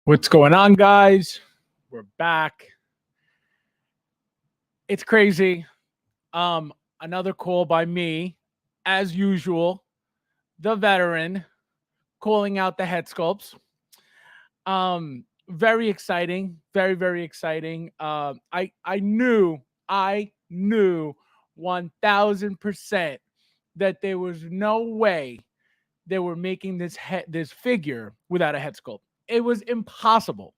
What's going on, guys? We're back. It's crazy. Another call by me, as usual, the veteran, calling out the head sculpts. Very exciting. Very, very exciting. I knew 1000% that there was no way they were making this figure without a head sculpt. It was impossible.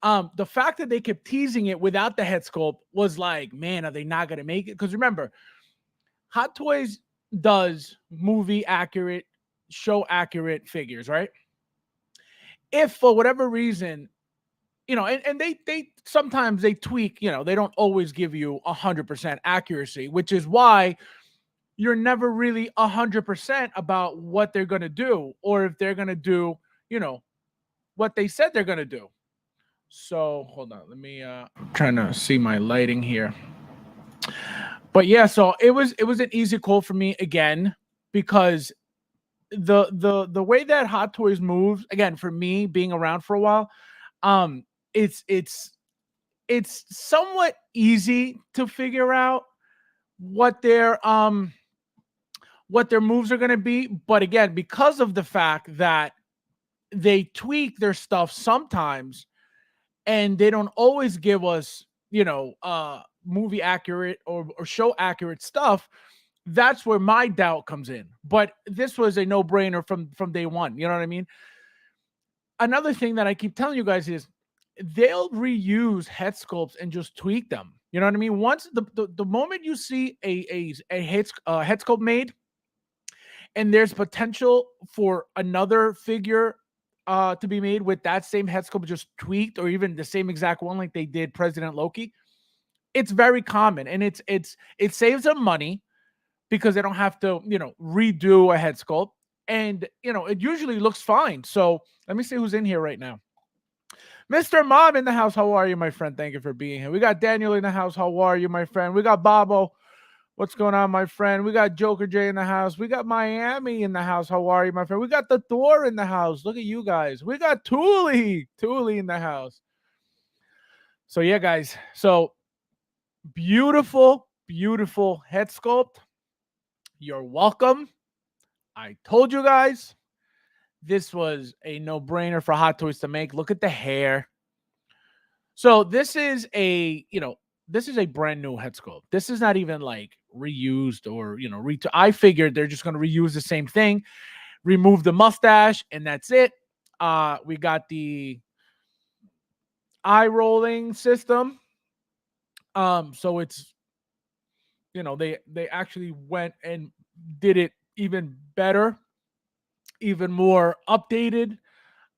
The fact that they kept teasing it without the head sculpt was like, man, are they not going to make it? Because remember, Hot Toys does movie accurate, show accurate figures, right? If for whatever reason, and they sometimes they tweak, they don't always give you 100% accuracy, which is why you're never really 100% about what they're going to do or if they're going to do, you know, what they said they're going to do. So hold on, let me I'm trying to see my lighting here. But yeah, so it was an easy call for me again because the way that Hot Toys moves, again, for me being around for a while, um it's it's somewhat easy to figure out what their moves are going to be, but again, because of the fact that they tweak their stuff sometimes and they don't always give us, movie accurate or show accurate stuff. That's where my doubt comes in. But this was a no-brainer from day one. You know what I mean? Another thing that I keep telling you guys is they'll reuse head sculpts and just tweak them. You know what I mean? Once the moment you see a head sculpt made and there's potential for another figure to be made with that same head sculpt just tweaked or even the same exact one like they did President Loki, it's very common, and it saves them money because they don't have to, redo a head sculpt, and it usually looks fine. So let me see who's in here right now. Mr. Mom in the house, how are you, my friend? Thank you for being here. We got Daniel in the house. How are you, my friend? We got Bobo. What's going on, my friend? We got Joker J in the house. We got Miami in the house. How are you, my friend? We got the Thor in the house. Look at you guys. We got Thule in the house. So yeah, guys. So beautiful, beautiful head sculpt. You're welcome. I told you guys this was a no-brainer for Hot Toys to make. Look at the hair. So this is a brand new head sculpt. This is not even like reused or, I figured they're just going to reuse the same thing, remove the mustache, and that's it. We got the eye rolling system. So it's, they actually went and did it even better, even more updated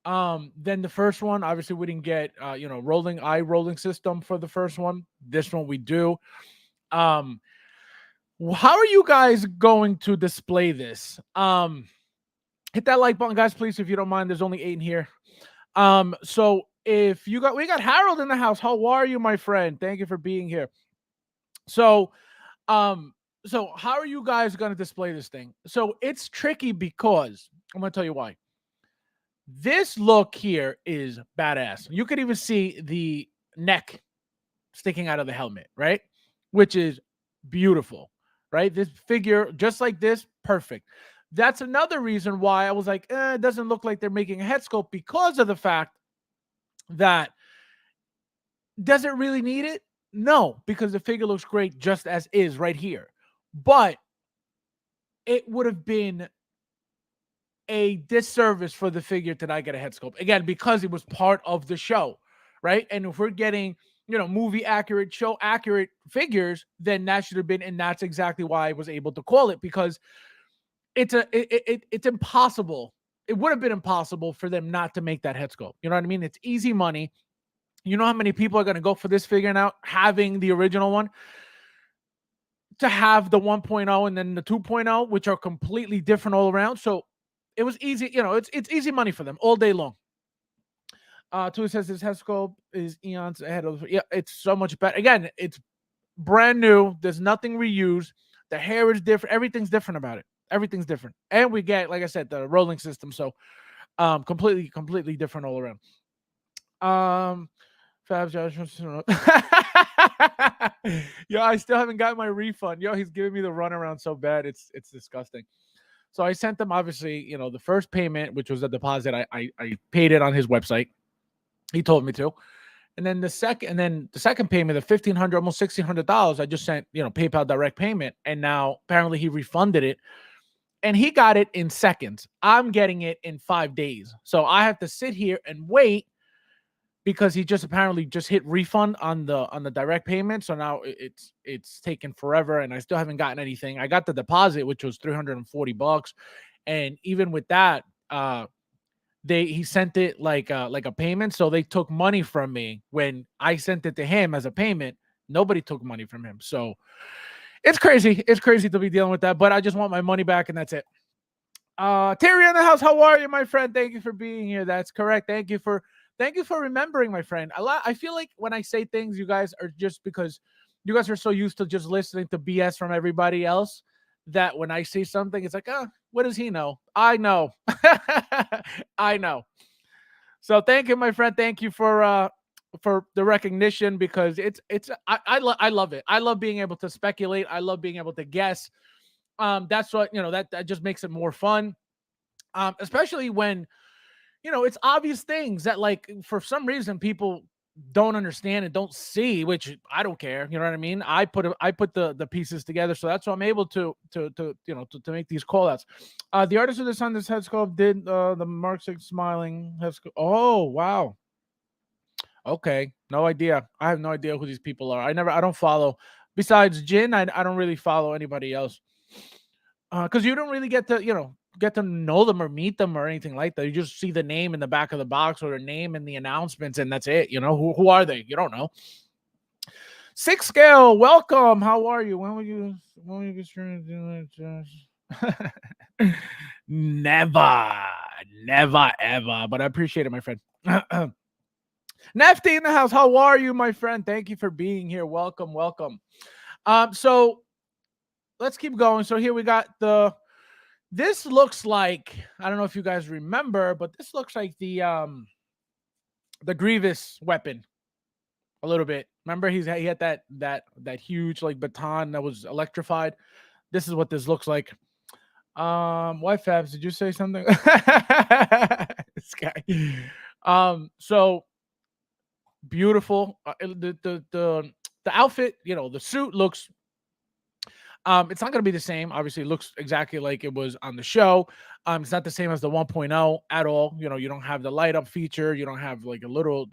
than the first one. Obviously we didn't get rolling system for the first one. This one we do. How are you guys going to display this? Hit that like button, guys, please, if you don't mind. There's only 8 in here. So if we got Harold in the house. How are you, my friend? Thank you for being here. So so how are you guys going to display this thing? So it's tricky because I'm going to tell you why. This look here is badass. You could even see the neck sticking out of the helmet, right? Which is beautiful, right? This figure, just like this, perfect. That's another reason why I was like, it doesn't look like they're making a head sculpt, because of the fact that, does it really need it? No, because the figure looks great just as is right here. But it would have been a disservice for the figure to not get a head sculpt, again, because it was part of the show, right? And if we're getting, movie accurate, show accurate figures, then that should have been, and that's exactly why I was able to call it, because it's impossible. It would have been impossible for them not to make that head sculpt. You know what I mean? It's easy money. You know how many people are going to go for this figure now, having the original one, to have the 1.0 and then the 2.0, which are completely different all around. So it was easy. It's easy money for them all day long. Tua says his head sculpt is eons ahead of. Yeah, it's so much better. Again, it's brand new. There's nothing reused. The hair is different. Everything's different about it. Everything's different. And we get, like I said, the rolling system. So Completely different all around. Fabs Yo, I still haven't got my refund. Yo, he's giving me the runaround so bad. It's disgusting. So I sent them obviously, the first payment, which was a deposit. I paid it on his website. He told me to. And then the second payment, the $1,500, almost $1,600, I just sent, PayPal direct payment. And now apparently he refunded it. And he got it in seconds. I'm getting it in 5 days. So I have to sit here and wait because he just apparently just hit refund on the direct payment. So now it's taken forever and I still haven't gotten anything. I got the deposit, which was $340. And even with that, he sent it like a payment. So they took money from me when I sent it to him as a payment. Nobody took money from him. So it's crazy. It's crazy to be dealing with that, but I just want my money back and that's it. Terry in the house, how are you, my friend? Thank you for being here. That's correct. Thank you for remembering, my friend. I feel like when I say things, you guys are just because you guys are so used to just listening to BS from everybody else that when I say something, it's like, what does he know? I know. I know. So thank you, my friend. Thank you for the recognition because I love it. I love being able to speculate. I love being able to guess. That's what that just makes it more fun. Especially when it's obvious things that like for some reason people don't understand and don't see, which I don't care. You know what I mean? I put the pieces together, so that's why I'm able to make these call outs. The artist of the sun, this head sculpt did the Mark 6 smiling head sculpt. Oh wow. Okay, no idea. I have no idea who these people are. I don't follow. Besides Jin, I don't really follow anybody else. Because you don't really get to know them or meet them or anything like that. You just see the name in the back of the box or the name in the announcements, and that's it. Who are they? You don't know. Six Scale, welcome. How are you? When will you get streaming? Never, ever. But I appreciate it, my friend. Nefty in the house. How are you, my friend? Thank you for being here. Welcome. So let's keep going. So here we got this looks like, I don't know if you guys remember, but this looks like the Grievous weapon a little bit. Remember he had that huge like baton that was electrified. This is what this looks like. White Fabs, did you say something? This guy. So beautiful. The outfit, the suit looks it's not going to be the same. Obviously, it looks exactly like it was on the show. It's not the same as the 1.0 at all. You don't have the light up feature. You don't have like the little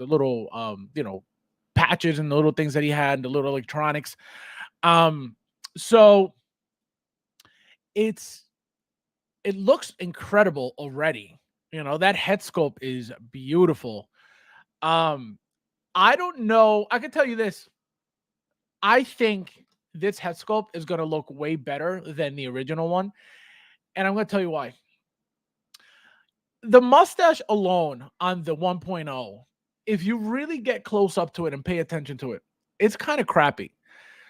patches and the little things that he had, the little electronics. So it looks incredible already. That head sculpt is beautiful. I don't know. I can tell you this. I think this head sculpt is going to look way better than the original one. And I'm going to tell you why. The mustache alone on the 1.0, if you really get close up to it and pay attention to it, it's kind of crappy.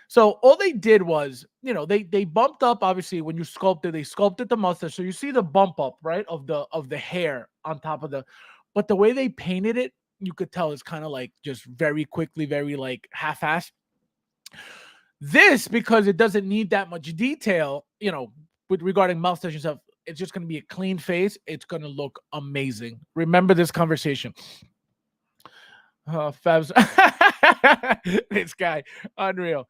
So all they did was, they bumped up, obviously, when you sculpted, they sculpted the mustache. So you see the bump up, right, of the hair on top of but the way they painted it, you could tell it's kind of like just very quickly, very like half-assed. This, because it doesn't need that much detail, with regarding mustache and stuff, it's just going to be a clean face. It's going to look amazing. Remember this conversation. Fabs. This guy, unreal.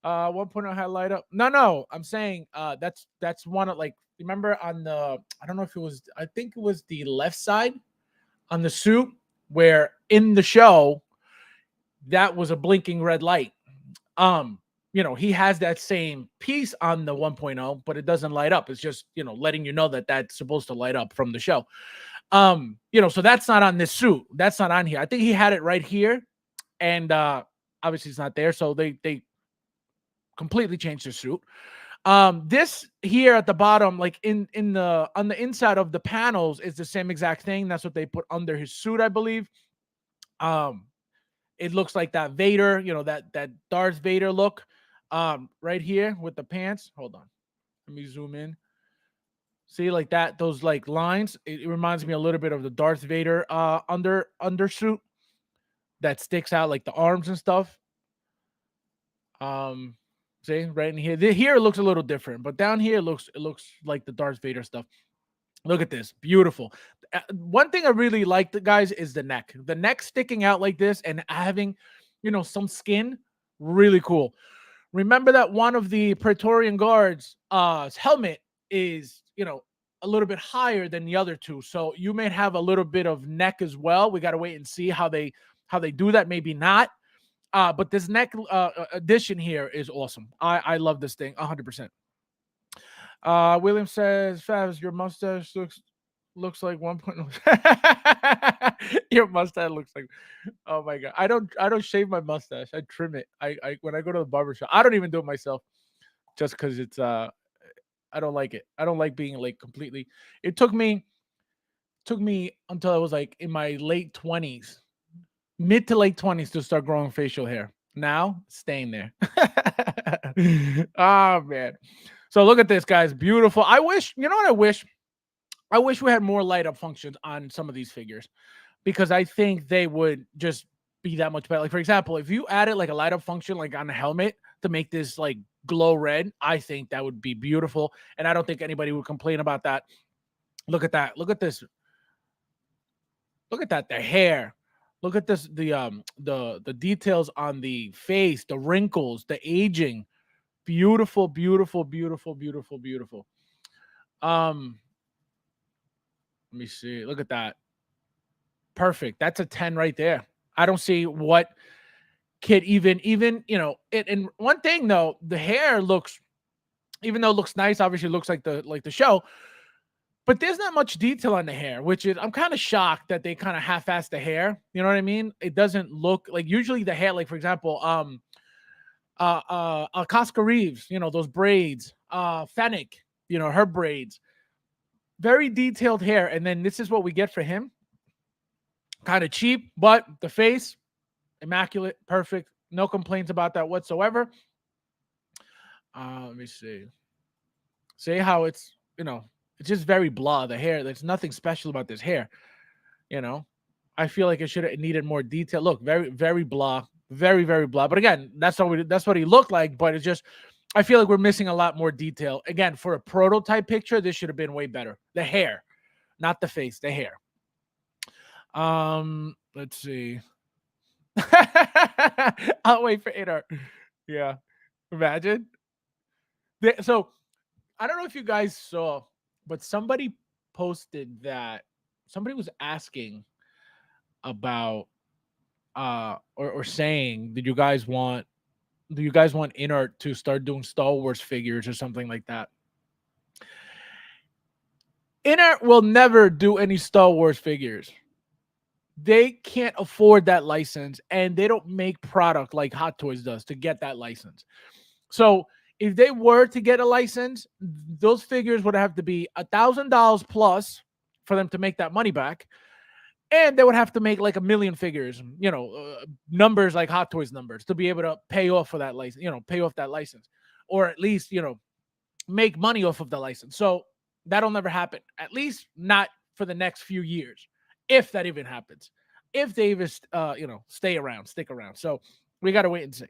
1.0 had light up. No, I'm saying that's one of like, remember on the, I don't know if it was, I think it was the left side on the suit where in the show that was a blinking red light. He has that same piece on the 1.0, but it doesn't light up. It's just, letting you know that that's supposed to light up from the show. So that's not on this suit. That's not on here. I think he had it right here. And obviously it's not there. So they completely changed the suit. This here at the bottom, like on the inside of the panels, is the same exact thing. That's what they put under his suit, I believe. It looks like that Vader, that Darth Vader look, right here with the pants. Hold on, let me zoom in. See, like that, those like lines. It reminds me a little bit of the Darth Vader undersuit that sticks out, like the arms and stuff. Um, see right in here. Here it looks a little different, but down here it looks like the Darth Vader stuff. Look at this, beautiful. One thing I really like, the guys, is the neck. The neck sticking out like this and having, some skin, really cool. Remember that one of the Praetorian Guards' helmet is, a little bit higher than the other two, so you may have a little bit of neck as well. We got to wait and see how they do that. Maybe not. But this neck addition here is awesome. I love this thing 100%. William says, Fabs, your mustache looks like 1.0. Your mustache looks like, oh my god. I don't shave my mustache. I trim it. I when I go to the barbershop, I don't even do it myself just because it's I don't like it. I don't like being like completely. It took me until I was like in my late 20s, mid to late 20s, to start growing facial hair. Now, staying there. Oh man. So look at this, guys. Beautiful. I wish, you know what I wish? I wish we had more light up functions on some of these figures, because I think they would just be that much better. Like, for example, if you added like a light up function like on the helmet to make this like glow red, I think that would be beautiful. And I don't think anybody would complain about that. Look at that. Look at this. Look at that. The hair. Look at this. The details on the face, the wrinkles, the aging. Beautiful, beautiful, beautiful, beautiful, beautiful. Um, Let me see. Look at that. Perfect. That's a 10 right there. I don't see what kid even it. And one thing though, the hair looks, even though it looks nice, obviously looks like the show, but there's not much detail on the hair, which is, I'm kind of shocked that they kind of half-ass the hair. You know what I mean? It doesn't look like, usually the hair, like for example, Casca Reeves, those braids, Fennec, her braids, very detailed hair. And then this is what we get for him. Kind of cheap, but the face, immaculate, perfect. No complaints about that whatsoever. Let me see. See how it's, it's just very blah. The hair, there's nothing special about this hair. I feel like it needed more detail. Look, very, very blah, very, very blah. But again, that's what he looked like. But it's just, I feel like we're missing a lot more detail. Again, for a prototype picture, this should have been way better. The hair, not the face, the hair. Let's see. I'll wait for Adar. Yeah. Imagine. So I don't know if you guys saw, but somebody posted that somebody was asking about or saying, do you guys want Inart to start doing Star Wars figures or something like that? Inart will never do any Star Wars figures. They can't afford that license, and they don't make product like Hot Toys does to get that license. So if they were to get a license, those figures would have to be $1,000 plus for them to make that money back. And they would have to make like 1 million figures, numbers like Hot Toys numbers, to be able to pay off for that license, pay off that license, or at least, make money off of the license. So that'll never happen, at least not for the next few years, if that even happens, if they even, stick around. So we got to wait and see.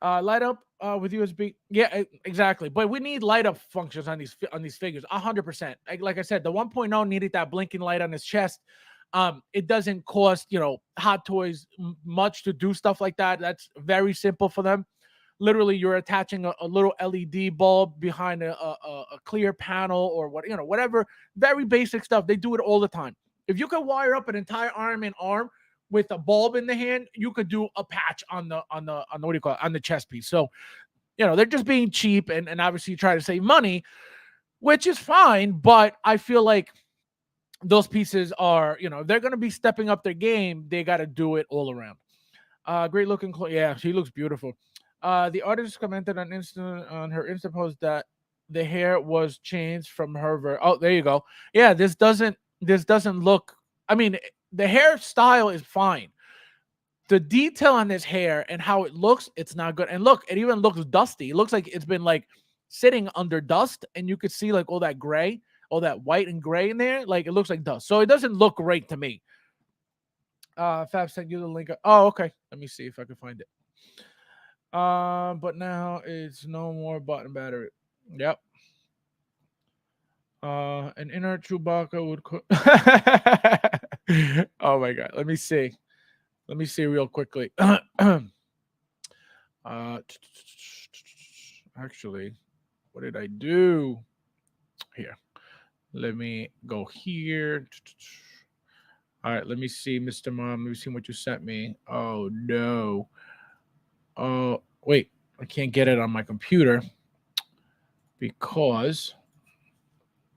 Light up with USB. Yeah, exactly. But we need light up functions on these figures 100%. Like I said, the 1.0 needed that blinking light on his chest. It doesn't cost, Hot Toys much to do stuff like that. That's very simple for them. Literally, you're attaching a little LED bulb behind a clear panel or whatever. Very basic stuff. They do it all the time. If you could wire up an entire arm with a bulb in the hand, you could do a patch on the what do you call it, on the chest piece. So, they're just being cheap and obviously try to save money, which is fine. But I feel like those pieces are, if they're going to be stepping up their game, they got to do it all around. Great looking. Yeah, she looks beautiful. The artist commented on her Insta post that the hair was changed from her. Oh, there you go. Yeah, this doesn't look. I mean, the hairstyle is fine. The detail on this hair and how it looks, it's not good. And look, it even looks dusty. It looks like it's been like sitting under dust, and you could see like all that gray, all that white and gray in there. Like it looks like dust. So it doesn't look great to me. Fab sent you the link. Oh, okay. Let me see if I can find it. But now it's no more button battery. Yep. An inner Chewbacca would oh my god. Let me see. Let me see real quickly. Actually, what did I do? Here. Let me go here. All right, let me see, Mr. Mom. Let me see what you sent me. Oh no. Oh, wait. I can't get it on my computer because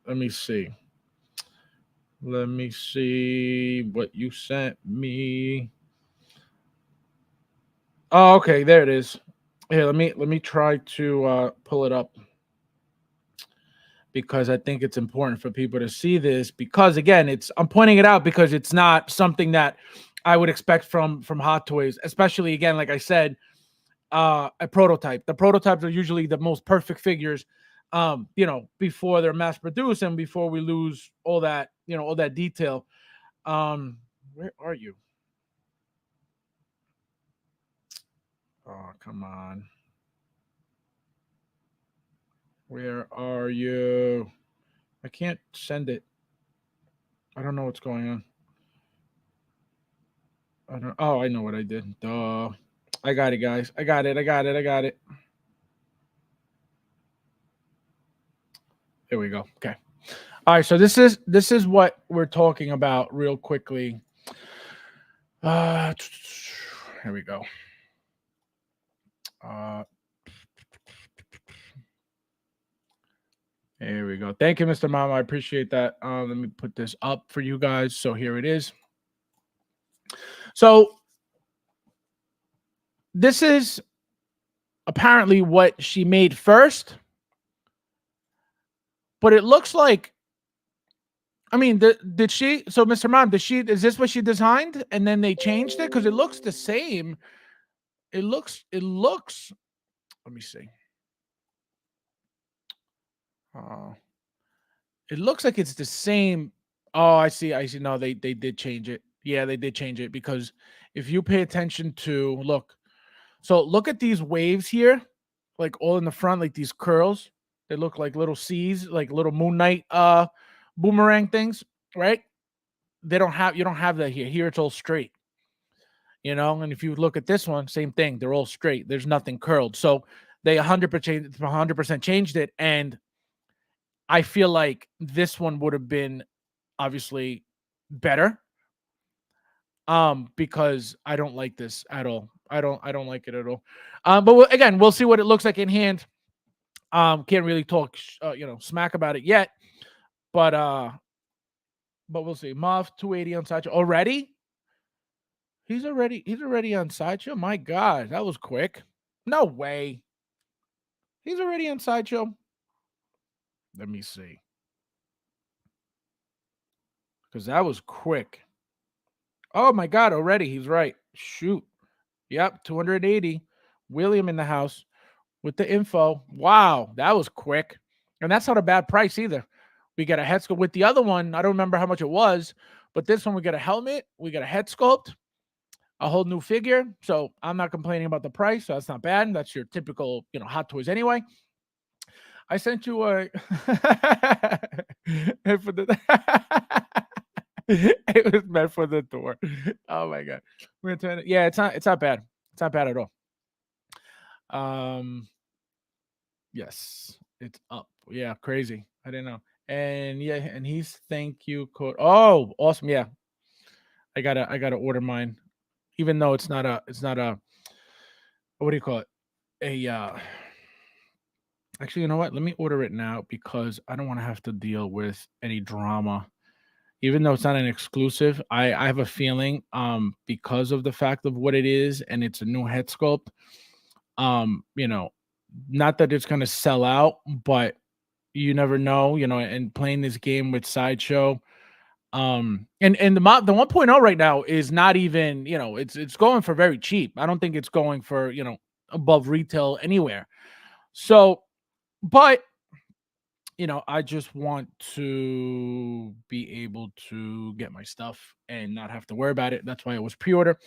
let me see. Let me see what you sent me. Oh, okay, there it is. Here, let me try to pull it up because I think it's important for people to see this because again, I'm pointing it out because it's not something that I would expect from Hot Toys, especially again, like I said, a prototype. The prototypes are usually the most perfect figures, before they're mass produced and before we lose all that, all that detail. Where are you? Oh, come on. Where are you? I can't send it. I don't know what's going on. I don't. Oh, I know what I did. Duh. I got it, guys. I got it. I got it. I got it. There we go. Okay. All right. So this is what we're talking about real quickly. Uh, here we go. Uh, Here we go. Thank you, Mr. Mom. I appreciate that. Let me put this up for you guys. So here it is. So this is apparently what she made first, but it looks like. I mean, did she? So, Mr. Mom, Is this what she designed, and then they changed it because it looks the same. It looks. It looks. Let me see. Uh, it looks like it's the same. Oh, I see. I see. No, they did change it. Yeah, they did change it because if you pay attention to look at these waves here, like all in the front, like these curls. They look like little C's, like little Moon Knight boomerang things, right? You don't have that here. Here it's all straight. And if you look at this one, same thing. They're all straight. There's nothing curled. So they 100% changed it. And I feel like this one would have been obviously better. Because I don't like this at all. I don't like it at all. But again, we'll see what it looks like in hand. Can't really talk smack about it yet. But we'll see. Moff 280 on Sideshow already. He's already on Sideshow. My God, that was quick. No way. He's already on Sideshow. Let me see. Because that was quick. Oh my God, already. He's right. Shoot. Yep, 280. William in the house with the info. Wow, that was quick. And that's not a bad price either. We got a head sculpt with the other one. I don't remember how much it was, but this one we got a helmet, we got a head sculpt, a whole new figure. So I'm not complaining about the price. So that's not bad. That's your typical, Hot Toys anyway. I sent you a for the it was meant for the door. Oh my God. We're gonna turn it. Yeah, it's not bad. It's not bad at all. Yes, it's up. Yeah, crazy. I didn't know. And yeah, and he's thank you code. Oh, awesome. Yeah. I gotta order mine. Even though it's not a what do you call it? A actually, you know what? Let me order it now because I don't want to have to deal with any drama. Even though it's not an exclusive, I have a feeling because of the fact of what it is and it's a new head sculpt. Um, you know, Not that it's gonna sell out, but you never know, and playing this game with Sideshow. And the 1.0 right now is not even, it's going for very cheap. I don't think it's going for, above retail anywhere. So, But I just want to be able to get my stuff and not have to worry about it. That's why it was pre-order.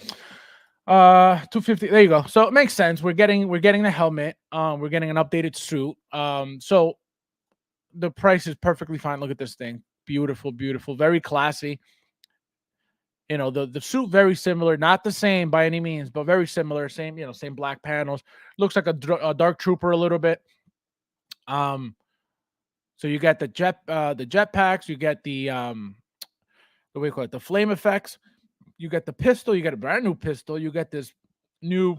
250. There you go. So it makes sense. We're getting the helmet. We're getting an updated suit. So the price is perfectly fine. Look at this thing. Beautiful, beautiful, very classy. The suit very similar, not the same by any means, but very similar. Same, same black panels. Looks like a dark trooper a little bit. So you get the jetpacks, you get the way you call it, the flame effects, you get the pistol, you get a brand new pistol, you get this new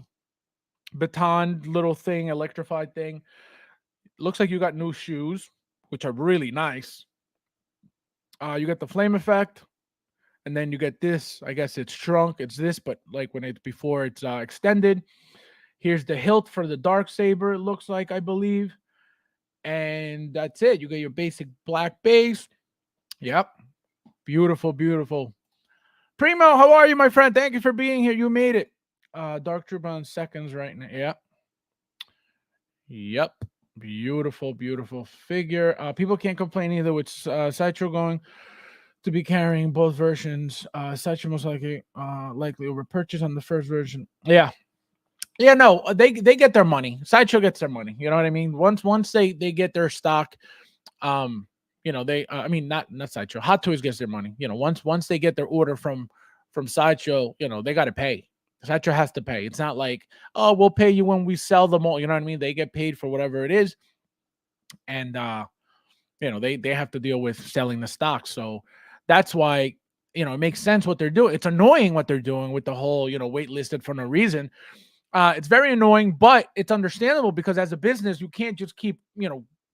baton little thing, electrified thing. Looks like you got new shoes, which are really nice. You get the flame effect, and then you get this. I guess it's shrunk. It's this, but like when it's before it's extended. Here's the hilt for the dark saber. It looks like, I believe, and that's it. You get your basic black base. Yep, beautiful, beautiful. Primo, how are you, my friend? Thank you for being here. You made it. Dark Trooper on seconds right now. Yep. Yep. Beautiful, beautiful figure. People can't complain either with Sideshow going to be carrying both versions. Sideshow most likely over purchase on the first version. Yeah. Yeah, no, they get their money. Sideshow gets their money. You know what I mean? Once they get their stock, um, they I mean not Sideshow. Hot Toys gets their money. Once they get their order from Sideshow, they got to pay. Sideshow has to pay. It's not like, oh, we'll pay you when we sell them all. You know what I mean? They get paid for whatever it is, and they have to deal with selling the stock. So that's why it makes sense what they're doing. It's annoying what they're doing with the whole waitlisted for no reason. It's very annoying, but it's understandable because as a business, you can't just keep,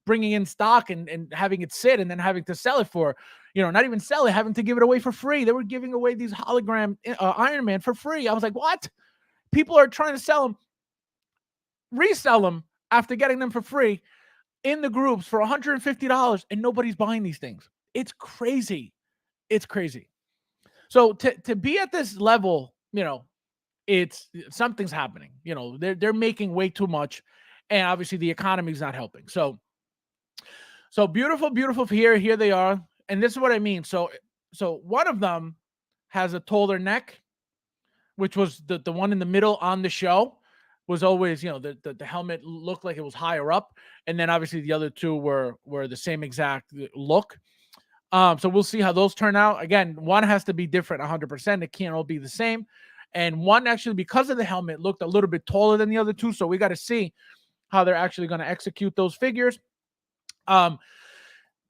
bringing in stock and having it sit and then having to sell it for, not even sell it, having to give it away for free. They were giving away these hologram Iron Man for free. I was like, what? People are trying to sell them, resell them after getting them for free in the groups for $150 and nobody's buying these things. It's crazy. It's crazy. So to be at this level, it's something's happening. They're making way too much, and obviously the economy's not helping. So beautiful, beautiful. Here they are, and this is what I mean. So one of them has a taller neck, which was the one in the middle on the show. Was always, the helmet looked like it was higher up, and then obviously the other two were the same exact look. So we'll see how those turn out. Again, one has to be different 100%. It can't all be the same. And one actually, because of the helmet, looked a little bit taller than the other two. So we got to see how they're actually going to execute those figures. The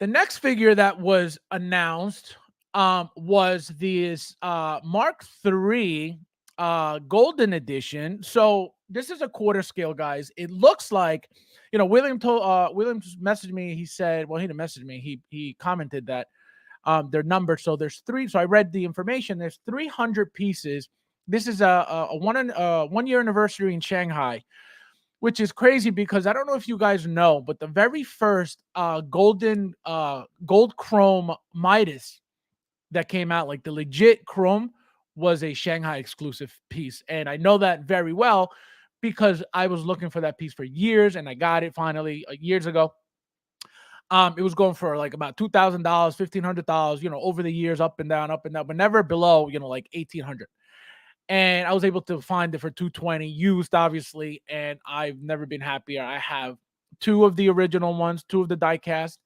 next figure that was announced was this Mark III Golden Edition. So this is a quarter scale, guys. It looks like, William messaged me. He said, well, he didn't message me. He commented that they're numbered. So there's three. So I read the information. There's 300 pieces. This is a 1 year anniversary in Shanghai, which is crazy because I don't know if you guys know, but the very first gold chrome Midas that came out, like the legit chrome, was a Shanghai exclusive piece. And I know that very well because I was looking for that piece for years and I got it finally years ago. It was going for like about $2,000, $1,500, over the years, up and down, but never below, like 1,800. And I was able to find it for 220 used, obviously, and I've never been happier. I have two of the original ones, two of the die cast.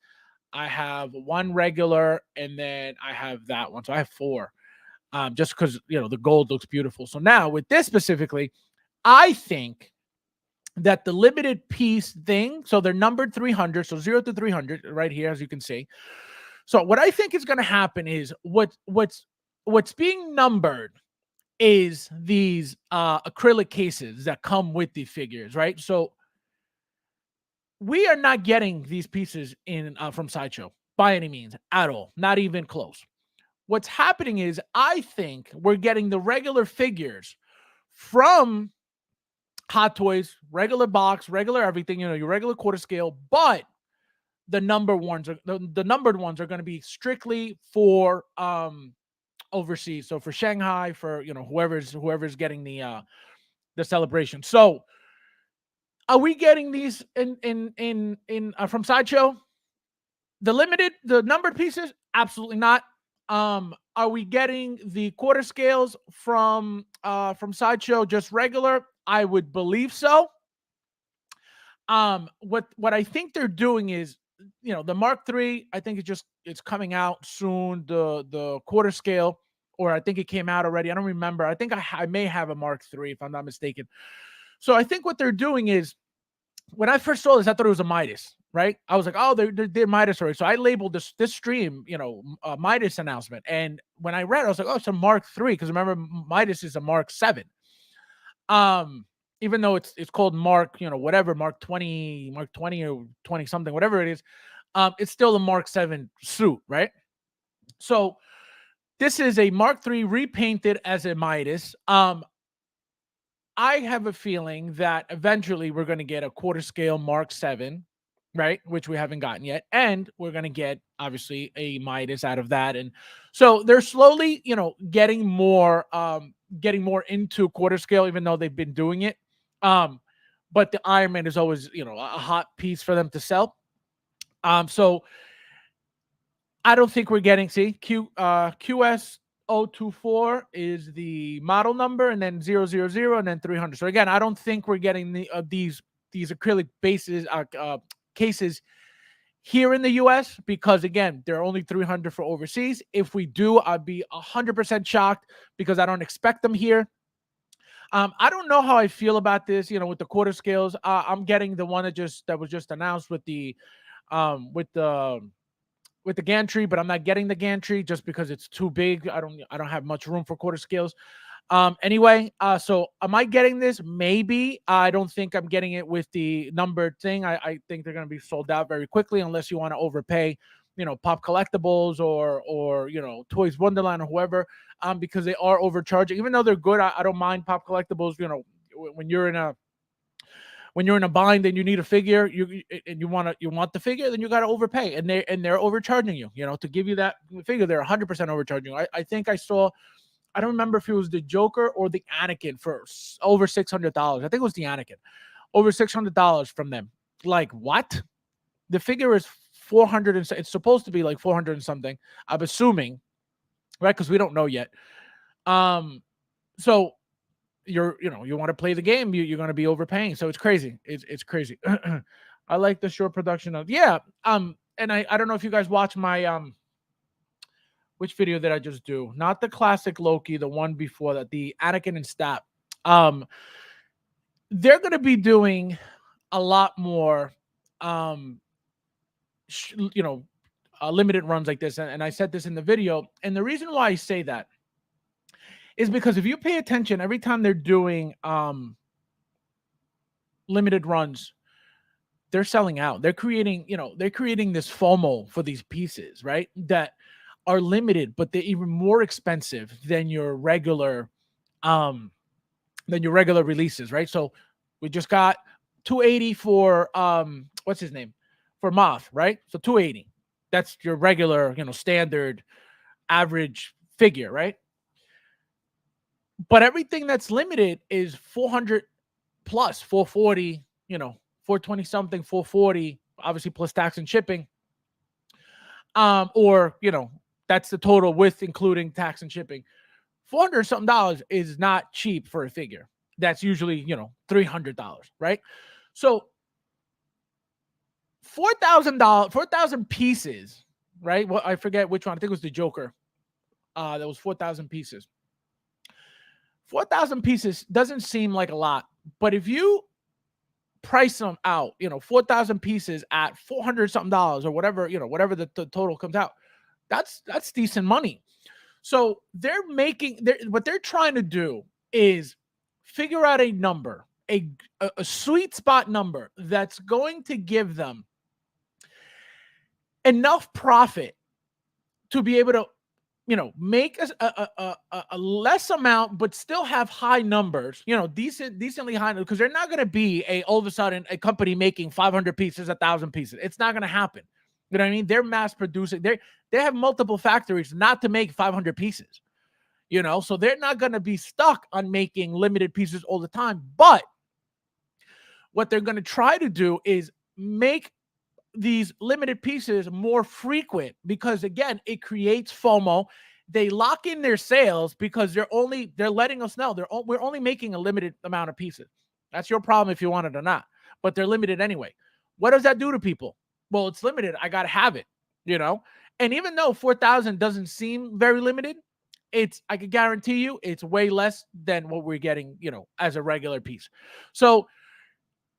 I have one regular, and then I have that one. So I have four. Just because the gold looks beautiful. So now with this specifically, I think that the limited piece thing, so they're numbered 300, so 0 to 300 right here, as you can see. So what I think is going to happen is what's being numbered is these acrylic cases that come with the figures, right? So we are not getting these pieces in from Sideshow by any means at all, not even close. What's happening is I think we're getting the regular figures from Hot Toys, regular box, regular everything, your regular quarter scale, but the numbered ones are going to be strictly for overseas. So for Shanghai, for whoever's getting the celebration. So Are we getting these in from Sideshow? The numbered pieces? Absolutely not. Are we getting the quarter scales from Sideshow just regular? I would believe so. What I think they're doing is, the Mark III, I think it's coming out soon. The quarter scale, or I think it came out already. I don't remember. I think I may have a Mark III if I'm not mistaken. So I think what they're doing is, when I first saw this, I thought it was a Midas, right? I was like, oh, they're Midas already. So I labeled this stream, a Midas announcement. And when I read it, I was like, oh, it's a Mark III, because remember, Midas is a Mark 7. Even though it's called Mark, whatever, Mark 20 or 20 something, whatever it is, it's still a Mark 7 suit, right? So this is a Mark III repainted as a Midas. I have a feeling that eventually we're going to get a quarter scale Mark 7, right? Which we haven't gotten yet. And we're going to get, obviously, a Midas out of that. And so they're slowly, getting more into quarter scale, even though they've been doing it. But the Iron Man is always, a hot piece for them to sell. So I don't think we're getting, QS 024 is the model number, and then 000, and then 300. So again, I don't think we're getting these acrylic bases cases here in the US, because again, they're only 300 for overseas. If we do, I'd be 100% shocked, because I don't expect them here. I don't know how I feel about this, with the quarter scales. I'm getting the one that was just announced with the gantry, but I'm not getting the gantry just because it's too big. I don't have much room for quarter scales. Anyway, so am I getting this? Maybe. I don't think I'm getting it with the numbered thing. I think they're going to be sold out very quickly, unless you want to overpay, Pop Collectibles or Toys Wonderland or whoever, because they are overcharging. Even though they're good, I don't mind Pop Collectibles. When you're in a bind and you need a figure, you want the figure, then you got to overpay, and they're overcharging you, to give you that figure. They're 100% overcharging you. I think I saw, I don't remember if it was the Joker or the Anakin for over $600. I think it was the Anakin, over $600 from them. Like, what? The figure is 400 and it's supposed to be like 400 and something, I'm assuming, right? Because we don't know yet. So you want to play the game, you're going to be overpaying. So it's crazy. It's crazy. I like the short production of, and I don't know if you guys watch my which video did I just do? Not the classic Loki, the one before that, the Anakin and Stat. They're going to be doing a lot more limited runs like this, and I said this in the video. And the reason why I say that is because if you pay attention, every time they're doing limited runs, they're selling out. They're creating this FOMO for these pieces, right? That are limited, but they're even more expensive than your regular releases, right? So we just got 280 for what's his name? For Moff, right? So 280. That's your regular, standard average figure, right? But everything that's limited is 400 plus, 440, 420 something, 440, obviously plus tax and shipping. Or, that's the total with including tax and shipping. $400 something is not cheap for a figure. That's usually, $300, right? So $4,000 pieces, right? Well, I forget which one. I think it was the Joker. That was 4,000 pieces. 4,000 pieces doesn't seem like a lot, but if you price them out, 4,000 pieces at $400 something or whatever, whatever the total comes out, that's decent money. So what they're trying to do is figure out a number, a sweet spot number that's going to give them enough profit to be able to, make a less amount, but still have high numbers, decently high, because they're not going to be all of a sudden a company making 500 pieces, 1,000 pieces. It's not going to happen. You know what I mean? They're mass producing. They have multiple factories not to make 500 pieces, so they're not going to be stuck on making limited pieces all the time. But what they're going to try to do is make these limited pieces more frequent, because again, it creates FOMO. They lock in their sales because they're letting us know we're only making a limited amount of pieces. That's your problem if you want it or not, but they're limited anyway. What does that do to people? Well, it's limited. I got to have it, you know? And even though 4,000 doesn't seem very limited, I can guarantee you it's way less than what we're getting, as a regular piece. So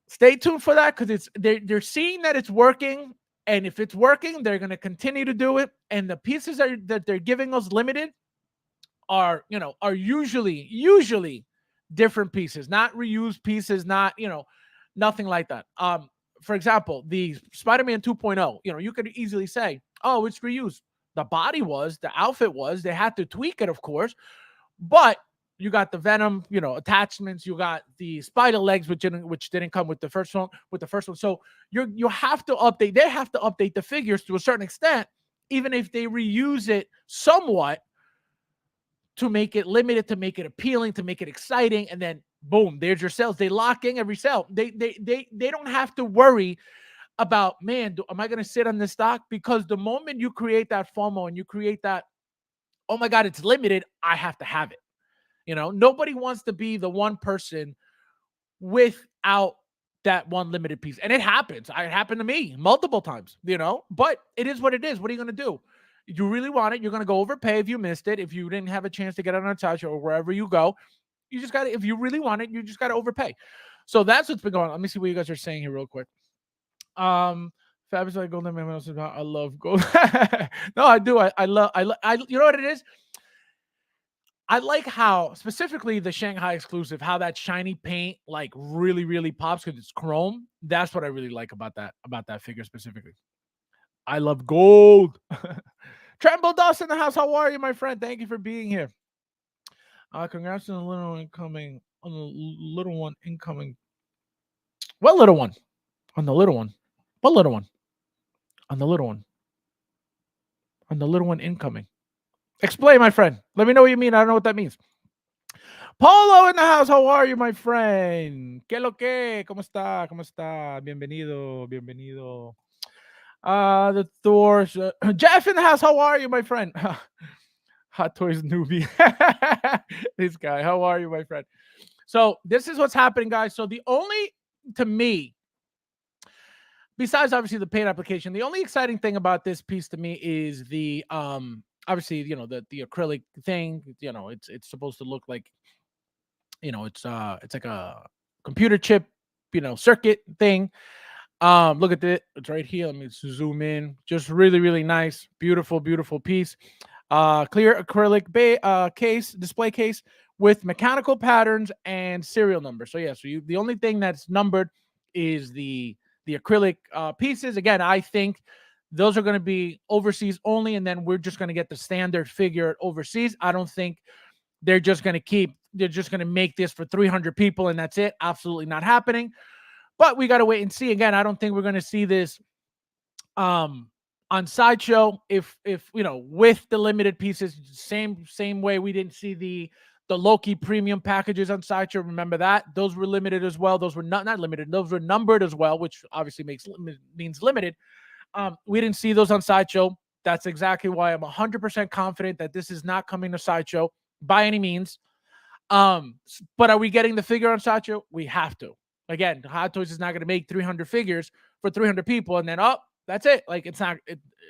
stay tuned for that, because they're seeing that it's working, and if it's working, they're going to continue to do it. And the pieces that they're giving us limited are usually different pieces, not reused pieces, not nothing like that. For example, the Spider-Man 2.0, you could easily say, oh, it's reused. The body was, the outfit was, they had to tweak it, of course, but you got the Venom, attachments. You got the spider legs, which didn't come with the first one. So you have to update. They have to update the figures to a certain extent, even if they reuse it somewhat, to make it limited, to make it appealing, to make it exciting, and then boom, there's your sales. They lock in every sale. They don't have to worry about, man, am I going to sit on this stock? Because the moment you create that FOMO and you create that, oh my God, it's limited, I have to have it. Nobody wants to be the one person without that one limited piece. And it happens. It happened to me multiple times, but it is what it is. What are you going to do? You really want it, you're going to go overpay if you missed it. If you didn't have a chance to get it on touch or wherever you go, you just got to, if you really want it, you just got to overpay. So that's what's been going on. Let me see what you guys are saying here real quick. Fabulous, like golden man. I love gold. No, I do. I love, you know what it is? I like how specifically the Shanghai exclusive, how that shiny paint like really, really pops because it's chrome. That's what I really like about that figure specifically. I love gold. Tremble Dust in the house. How are you, my friend? Thank you for being here. Congrats on the little incoming. On the little one incoming. What little one? On the little one. What little one? On the little one. On the little one incoming. Explain, my friend. Let me know what you mean. I don't know what that means. Polo in the house. How are you, my friend? ¿Qué lo que? ¿Cómo está? ¿Cómo está? Bienvenido. Bienvenido. The Thors. Jeff in the house. How are you, my friend? Hot Toys newbie. This guy. How are you, my friend? So this is what's happening, guys. So to me, besides obviously the paint application, the only exciting thing about this piece to me is the obviously the acrylic thing. It's supposed to look like it's like a computer chip circuit thing. Look at it, it's right here. Let me zoom in. Just really, really nice, beautiful piece. Clear acrylic display case with mechanical patterns and serial numbers. So yeah, the only thing that's numbered is the acrylic pieces. Again, I think those are going to be overseas only, and then we're just going to get the standard figure overseas. I don't think they're just going to make this for 300 people and that's it. Absolutely not happening. But we got to wait and see. Again, I don't think we're going to see this on Sideshow if with the limited pieces. Same way we didn't see the Loki premium packages on Sideshow. Remember that? Those were limited as well. Those were not limited. Those were numbered as well, which obviously means limited. We didn't see those on Sideshow. That's exactly why I'm 100% confident that this is not coming to Sideshow by any means. But are we getting the figure on Sideshow? We have to. Again, Hot Toys is not going to make 300 figures for 300 people and then that's it. Like it's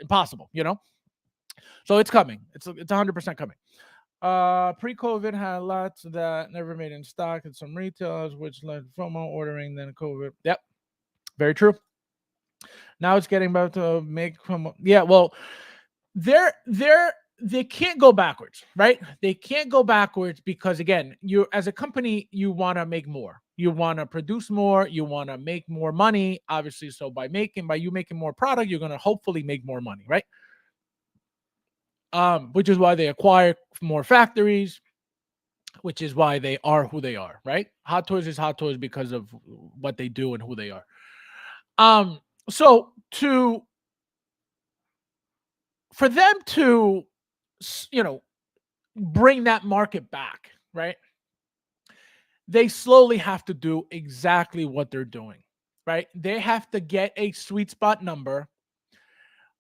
impossible, So it's coming. It's 100% coming. Pre-COVID had lots that never made in stock at some retailers, which led FOMO ordering then COVID. Yep, very true. Now it's getting about to make FOMO. Yeah, well, they can't go backwards, right? They can't go backwards because again, you as a company, you want to make more. You want to produce more, you want to make more money, obviously. So by you making more product, you're going to hopefully make more money, right? Which is why they acquire more factories, which is why they are who they are, right? Hot Toys is Hot Toys because of what they do and who they are. So for them to bring that market back, right? They slowly have to do exactly what they're doing. right? They have to get a sweet spot number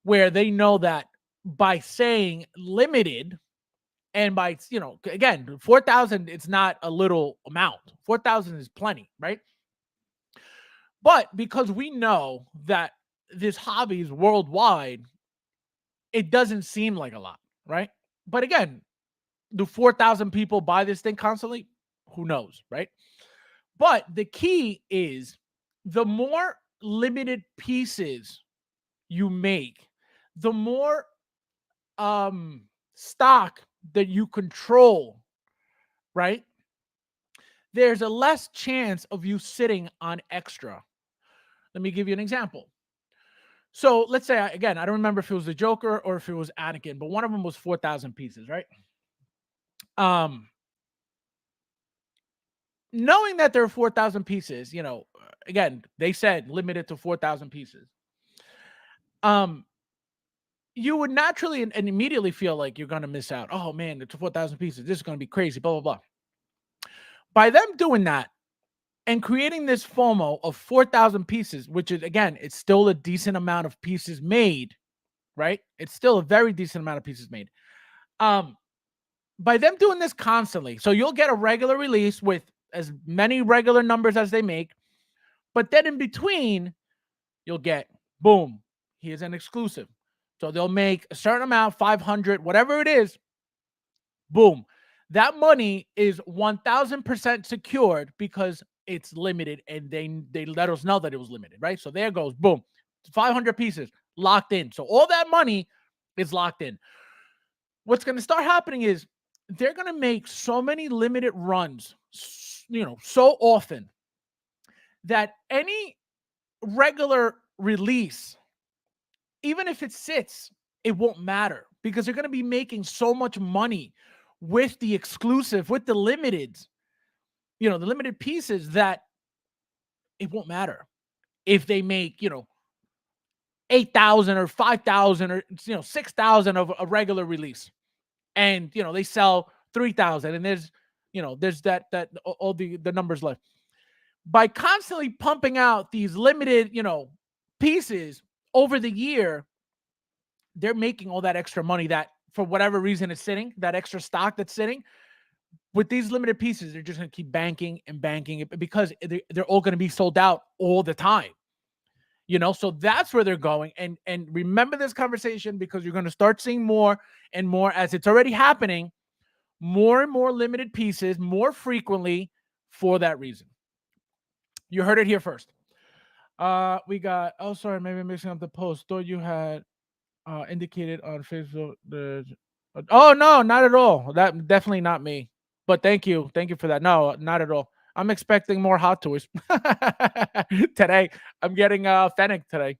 where they know that by saying limited, and by, again, 4,000, it's not a little amount. 4,000 is plenty, right? But because we know that this hobby is worldwide, it doesn't seem like a lot, right? But again, do 4,000 people buy this thing constantly? Who knows, right? But the key is the more limited pieces you make, the more stock that you control, right? There's a less chance of you sitting on extra. Let me give you an example. So let's say, again, I don't remember if it was the Joker or if it was Anakin, but one of them was 4,000 pieces, right? Um, Knowing that there are 4,000 pieces, again, they said limited to 4,000 pieces. Um, you would naturally and immediately feel like you're going to miss out. Oh man, it's 4,000 pieces. This is going to be crazy, blah, blah, blah. By them doing that and creating this FOMO of 4,000 pieces, which is, again, it's still a decent amount of pieces made, right? It's still a very decent amount of pieces made. By them doing this constantly, so you'll get a regular release with as many regular numbers as they make, but then in between, you'll get, boom, here's an exclusive. So they'll make a certain amount, 500, whatever it is, boom. That money is 1,000% secured because it's limited, and they let us know that it was limited, right? So there goes, boom, 500 pieces locked in. So all that money is locked in. What's going to start happening is they're going to make so many limited runs, so often that any regular release, even if it sits, it won't matter because they're going to be making so much money with the exclusive, with the limited, the limited pieces, that it won't matter if they make, 8,000 or 5,000 or 6,000 of a regular release, and they sell 3,000, and there's that all the numbers left. By constantly pumping out these limited, pieces over the year, they're making all that extra money that for whatever reason is sitting, that extra stock that's sitting. With these limited pieces, they're just going to keep banking and banking it because they're all going to be sold out all the time. So that's where they're going. And remember this conversation, because you're going to start seeing more and more, as it's already happening, more and more limited pieces more frequently for that reason. You heard it here first. We got, oh, sorry, maybe I'm mixing up the post. Thought you had indicated on Facebook oh, no, not at all. That definitely not me. But thank you for that. No, not at all. I'm expecting more hot toys today. I'm getting Fennec today.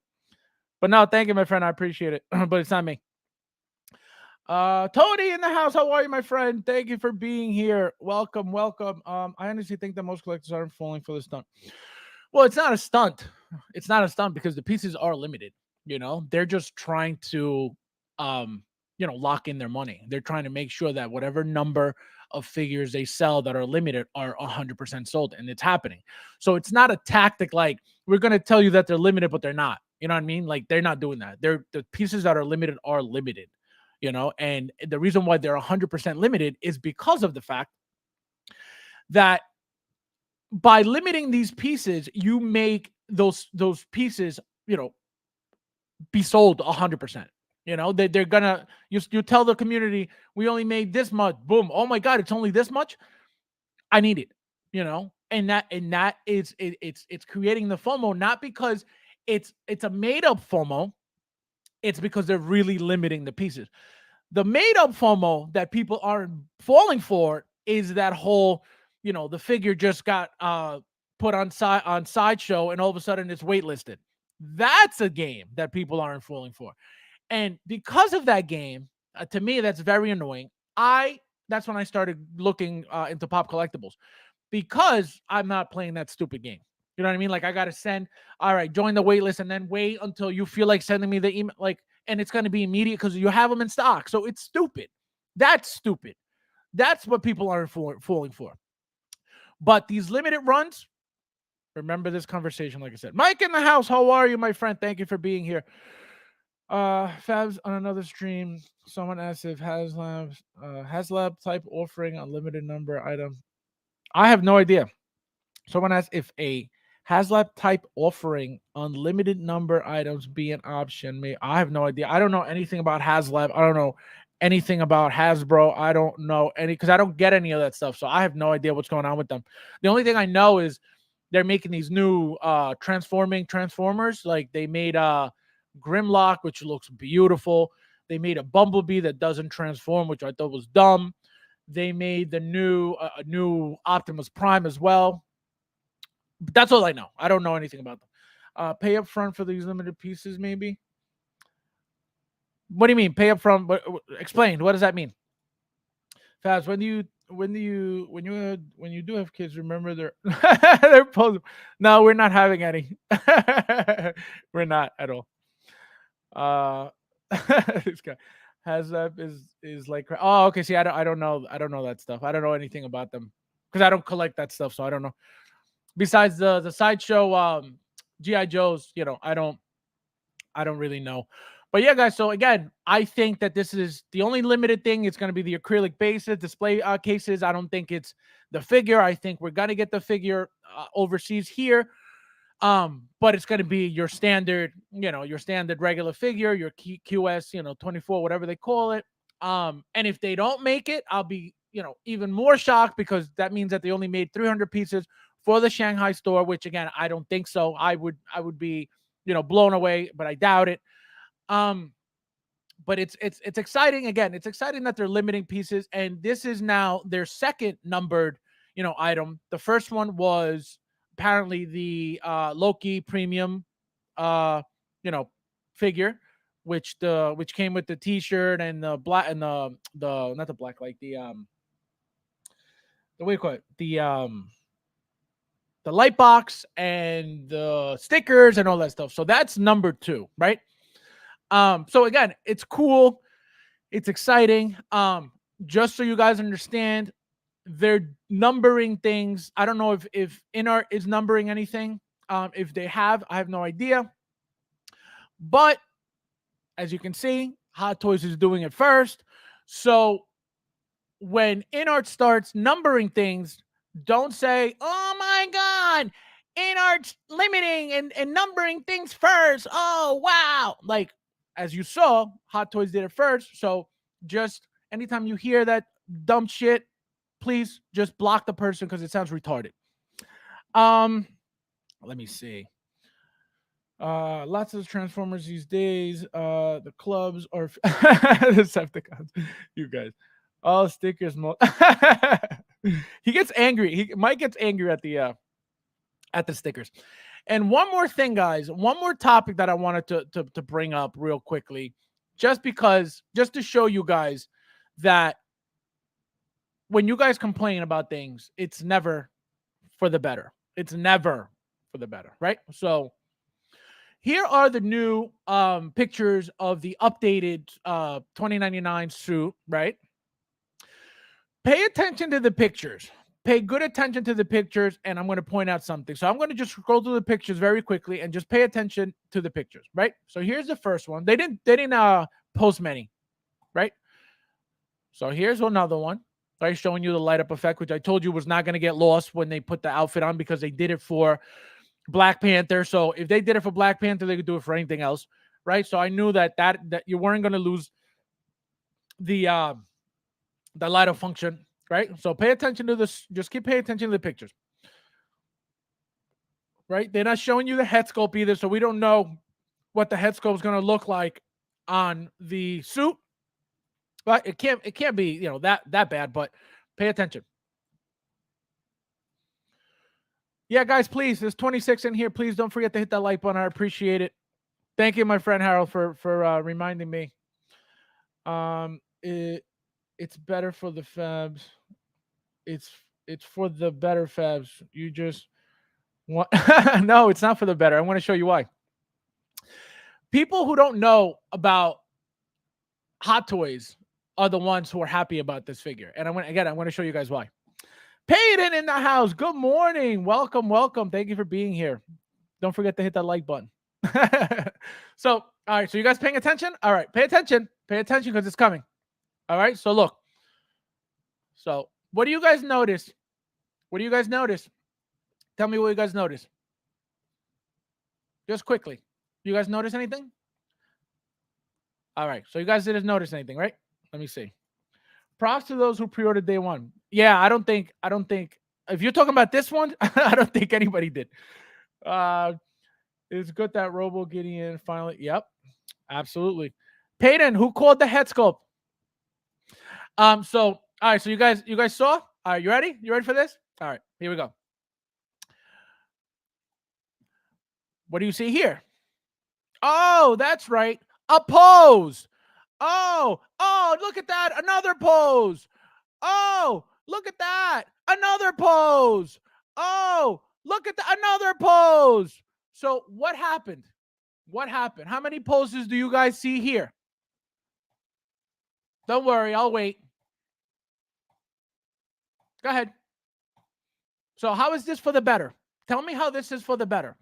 But no, thank you, my friend. I appreciate it. But it's not me. Tony in the house. How are you, my friend? Thank you for being here. Welcome. I honestly think that most collectors aren't falling for the stunt. Well, it's not a stunt. It's not a stunt because the pieces are limited. They're just trying to lock in their money. They're trying to make sure that whatever number of figures they sell that are limited are 100% sold, and it's happening. So it's not a tactic like, we're going to tell you that they're limited, but they're not. You know what I mean? Like, they're not doing that. The pieces that are limited are limited, and the reason why they're 100% limited is because of the fact that by limiting these pieces, you make those pieces, be sold 100%. They're gonna, you tell the community, we only made this much. Boom. Oh my God, it's only this much. I need it. And that is it's creating the FOMO, not because it's a made up FOMO. It's because they're really limiting the pieces. The made up FOMO that people aren't falling for is that whole, the figure just got put on Sideshow and all of a sudden it's waitlisted. That's a game that people aren't falling for. And because of that game, to me, that's very annoying. That's when I started looking into pop collectibles, because I'm not playing that stupid game. You know what I mean? Like, I got to send, all right, join the wait list, and then wait until you feel like sending me the email, and it's going to be immediate because you have them in stock. So it's stupid. That's stupid. That's what people aren't falling for. But these limited runs, Remember this conversation, like I said. Mike in the house, how are you, my friend? Thank you for being here. Fabs on another stream. Someone asked if HasLab type offering unlimited number item. I have no idea. Someone asked if a HasLab type offering unlimited number items be an option. I have no idea. I don't know anything about HasLab. I don't know anything about Hasbro. I don't know any because I don't get any of that stuff. So I have no idea what's going on with them. The only thing I know is they're making these new transforming Transformers. Like they made Grimlock, which looks beautiful. They made a Bumblebee that doesn't transform, which I thought was dumb. They made the new Optimus Prime as well. But that's all I know. I don't know anything about them. Pay up front for these limited pieces, maybe. What do you mean? Pay up front? Explain. What does that mean? Fast. When you do have kids, remember they're post. No, we're not having any. We're not at all. This guy has that is like oh okay. See, I don't know that stuff. I don't know anything about them because I don't collect that stuff, so I don't know. Besides the sideshow GI Joes, I don't really know. But yeah, guys. So again, I think that this is the only limited thing. It's going to be the acrylic bases, display cases. I don't think it's the figure. I think we're going to get the figure overseas here. But it's going to be your standard, your standard regular figure, your QS, 24, whatever they call it. And if they don't make it, I'll be, even more shocked because that means that they only made 300 pieces for the Shanghai store, which again, I don't think so. I would be, blown away, but I doubt it. But it's exciting. Again, it's exciting that they're limiting pieces, and this is now their second numbered, item. The first one was apparently the Loki premium, figure, which came with the T-shirt and the black and the not the black like the way you call it the light box and the stickers and all that stuff. So that's number 2, right? So again, it's cool. It's exciting. Just so you guys understand, they're numbering things. I don't know if InArt is numbering anything. If they have, I have no idea. But as you can see, Hot Toys is doing it first. So when InArt starts numbering things, don't say, oh my God, InArt's limiting and numbering things first. Oh, wow. Like, as you saw, Hot Toys did it first. So just anytime you hear that dumb shit, please just block the person because it sounds retarded. Let me see. Lots of Transformers these days. The clubs are the Decepticons. You guys. All stickers. He gets angry. Mike gets angry at the stickers. And one more thing, guys. One more topic that I wanted to bring up real quickly, just to show you guys that when you guys complain about things, it's never for the better. It's never for the better, right? So here are the new pictures of the updated 2099 suit, right? Pay attention to the pictures. Pay good attention to the pictures, and I'm going to point out something. So I'm going to just scroll through the pictures very quickly and just pay attention to the pictures, right? So here's the first one. They didn't post many, right? So here's another one. Right, showing you the light up effect, which I told you was not going to get lost when they put the outfit on because they did it for Black Panther. So if they did it for Black Panther, they could do it for anything else, right? So I knew that you weren't going to lose the light up function, right? So pay attention to this. Just keep paying attention to the pictures, right? They're not showing you the head sculpt either, so we don't know what the head sculpt is going to look like on the suit. But it can't be that bad. But pay attention. Yeah, guys, please. There's 26 in here. Please don't forget to hit that like button. I appreciate it. Thank you, my friend Harold, for reminding me. It's better for the Fabs. It's for the better Fabs. You just want no, it's not for the better. I want to show you why. People who don't know about Hot Toys are the ones who are happy about this figure. And I want to show you guys why. Peyton in the house. Good morning. Welcome, welcome. Thank you for being here. Don't forget to hit that like button. So, all right. So, you guys paying attention? All right. Pay attention. Pay attention because it's coming. All right. So, look. So, what do you guys notice? What do you guys notice? Tell me what you guys notice. Just quickly. You guys notice anything? All right. So, you guys didn't notice anything, right? Let me see. Props to those who pre-ordered day one. Yeah, I don't think if you're talking about this one, I don't think anybody did. It's good that Robo Gideon finally. Yep, absolutely. Peyton, who called the head sculpt? So all right, so you guys saw? All right, you ready? You ready for this? All right, here we go. What do you see here? Oh, that's right. A pose. Oh, look at that. Another pose. Oh, look at that. Another pose. Oh, look at another pose. So what happened? What happened? How many poses do you guys see here? Don't worry, I'll wait. Go ahead. So how is this for the better? Tell me how this is for the better.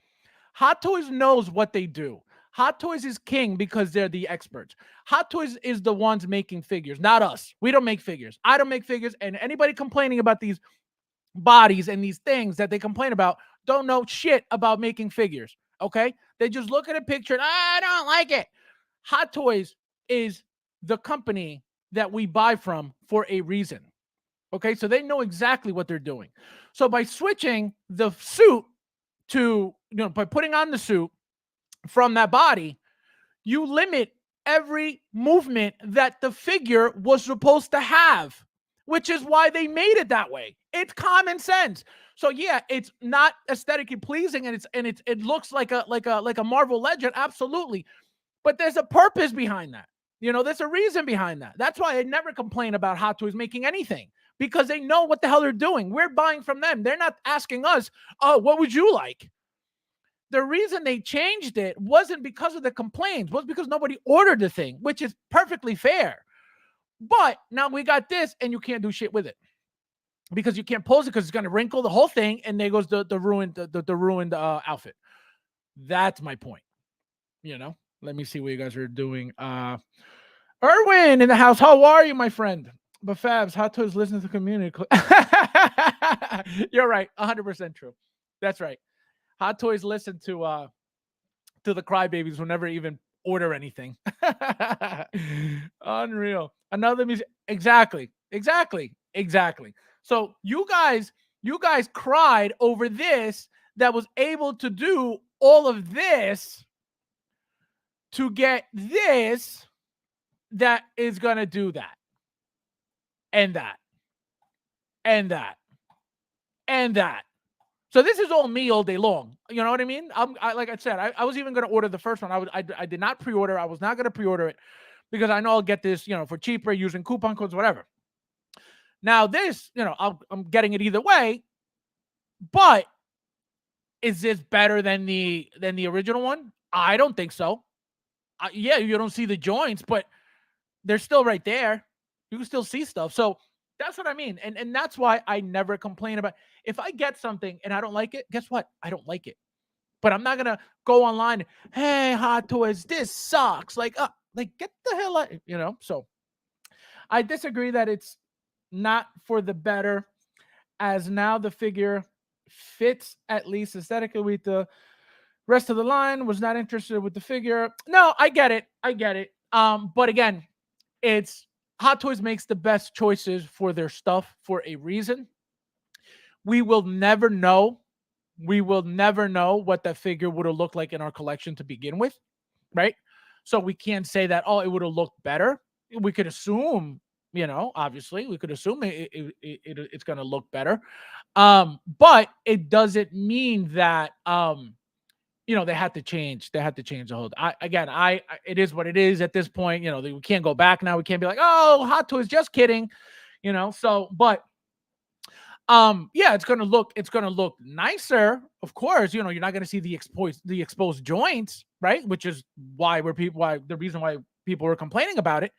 Hot Toys knows what they do. Hot Toys is king because they're the experts. Hot Toys is the ones making figures, not us. We don't make figures. I don't make figures. And anybody complaining about these bodies and these things that they complain about don't know shit about making figures. Okay? They just look at a picture and I don't like it. Hot Toys is the company that we buy from for a reason. Okay? So they know exactly what they're doing. So by switching the suit to, by putting on the suit from that body, you limit every movement that the figure was supposed to have, which is why they made it that way. It's common sense. So yeah, it's not aesthetically pleasing, and it looks like a Marvel Legend, absolutely. But there's a purpose behind that. There's a reason behind that. That's why I never complain about Hot Toys making anything, because they know what the hell they're doing. We're buying from them. They're not asking us, oh, what would you like? The reason they changed it wasn't because of the complaints, was because nobody ordered the thing, which is perfectly fair. But now we got this, and you can't do shit with it because you can't pose it because it's going to wrinkle the whole thing, and there goes the ruined outfit. That's my point. Let me see what you guys are doing. Erwin in the house. How are you, my friend? But Fabs, Hot Toys listen to the community. You're right. 100% true. That's right. Hot Toys listen to the crybabies who never even order anything. Unreal. Another music. Exactly. So you guys cried over this that was able to do all of this to get this that is going to do that and that and that and that. So this is all me all day long. You know what I mean? Like I said, I was even going to order the first one. I did not pre-order. I was not going to pre-order it because I know I'll get this, for cheaper using coupon codes, whatever. Now this, I'm getting it either way. But is this better than the original one? I don't think so. Yeah, you don't see the joints, but they're still right there. You can still see stuff. So that's what I mean. And that's why I never complain about. If I get something and I don't like it, guess what? I don't like it. But I'm not going to go online. Hey, Hot Toys, this sucks. Like get the hell out, So I disagree that it's not for the better, as now the figure fits at least aesthetically with the rest of the line. Was not interested with the figure. No, I get it. But again, it's Hot Toys makes the best choices for their stuff for a reason. We will never know. What that figure would have looked like in our collection to begin with, right? So we can't say that, it would have looked better. We could assume, obviously, we could assume it's going to look better. But it doesn't mean that, they had to change. They had to change the whole. It is what it is at this point. We can't go back now. We can't be like, oh, Hot Toys, just kidding. So, but yeah, it's gonna look nicer. Of course, you're not gonna see the exposed joints, right? Which is why the reason why people were complaining about it.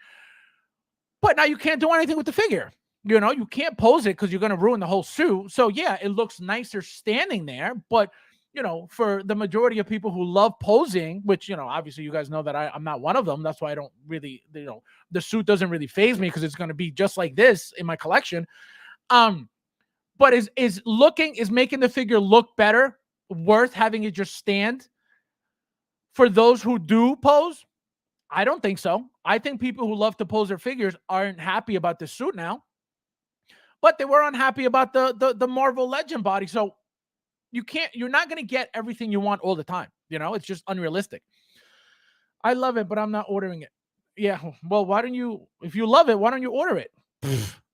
But now you can't do anything with the figure. You can't pose it because you're going to ruin the whole suit. So yeah, it looks nicer standing there, but for the majority of people who love posing, which obviously you guys know that I'm not one of them. That's why I don't really, the suit doesn't really phase me because it's going to be just like this in my collection. But is making the figure look better worth having it just stand for those who do pose? I don't think so. I think people who love to pose their figures aren't happy about the suit now, but they were unhappy about the Marvel Legend body. So you're not going to get everything you want all the time. It's just unrealistic. I love it, but I'm not ordering it. Yeah. Well, why don't you, if you love it, why don't you order it?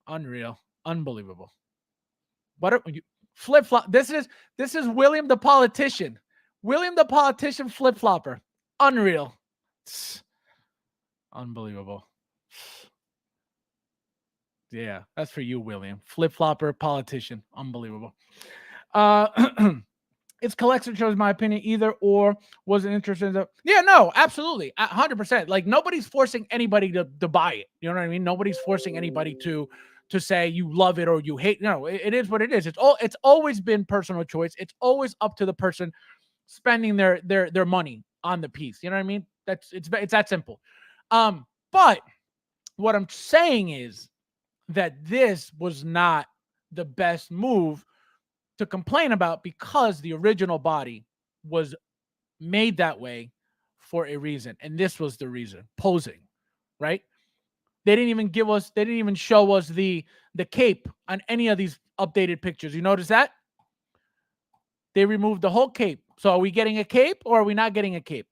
Unreal. Unbelievable. What are you flip flop? This is William the politician. William the politician flip flopper. Unreal. Unbelievable. Yeah, that's for you, William. Flip flopper politician. Unbelievable. It's collection shows, my opinion, either or wasn't interested in yeah, no, absolutely. 100%. Like nobody's forcing anybody to buy it. You know what I mean? Nobody's forcing anybody to say you love it or you hate. No, it is what it is. It's always been personal choice. It's always up to the person spending their money on the piece. You know what I mean? It's that simple. But what I'm saying is that this was not the best move to complain about because the original body was made that way for a reason. And this was the reason. Posing, right? They didn't even show us the cape on any of these updated pictures. You notice that? They removed the whole cape. So are we getting a cape or are we not getting a cape?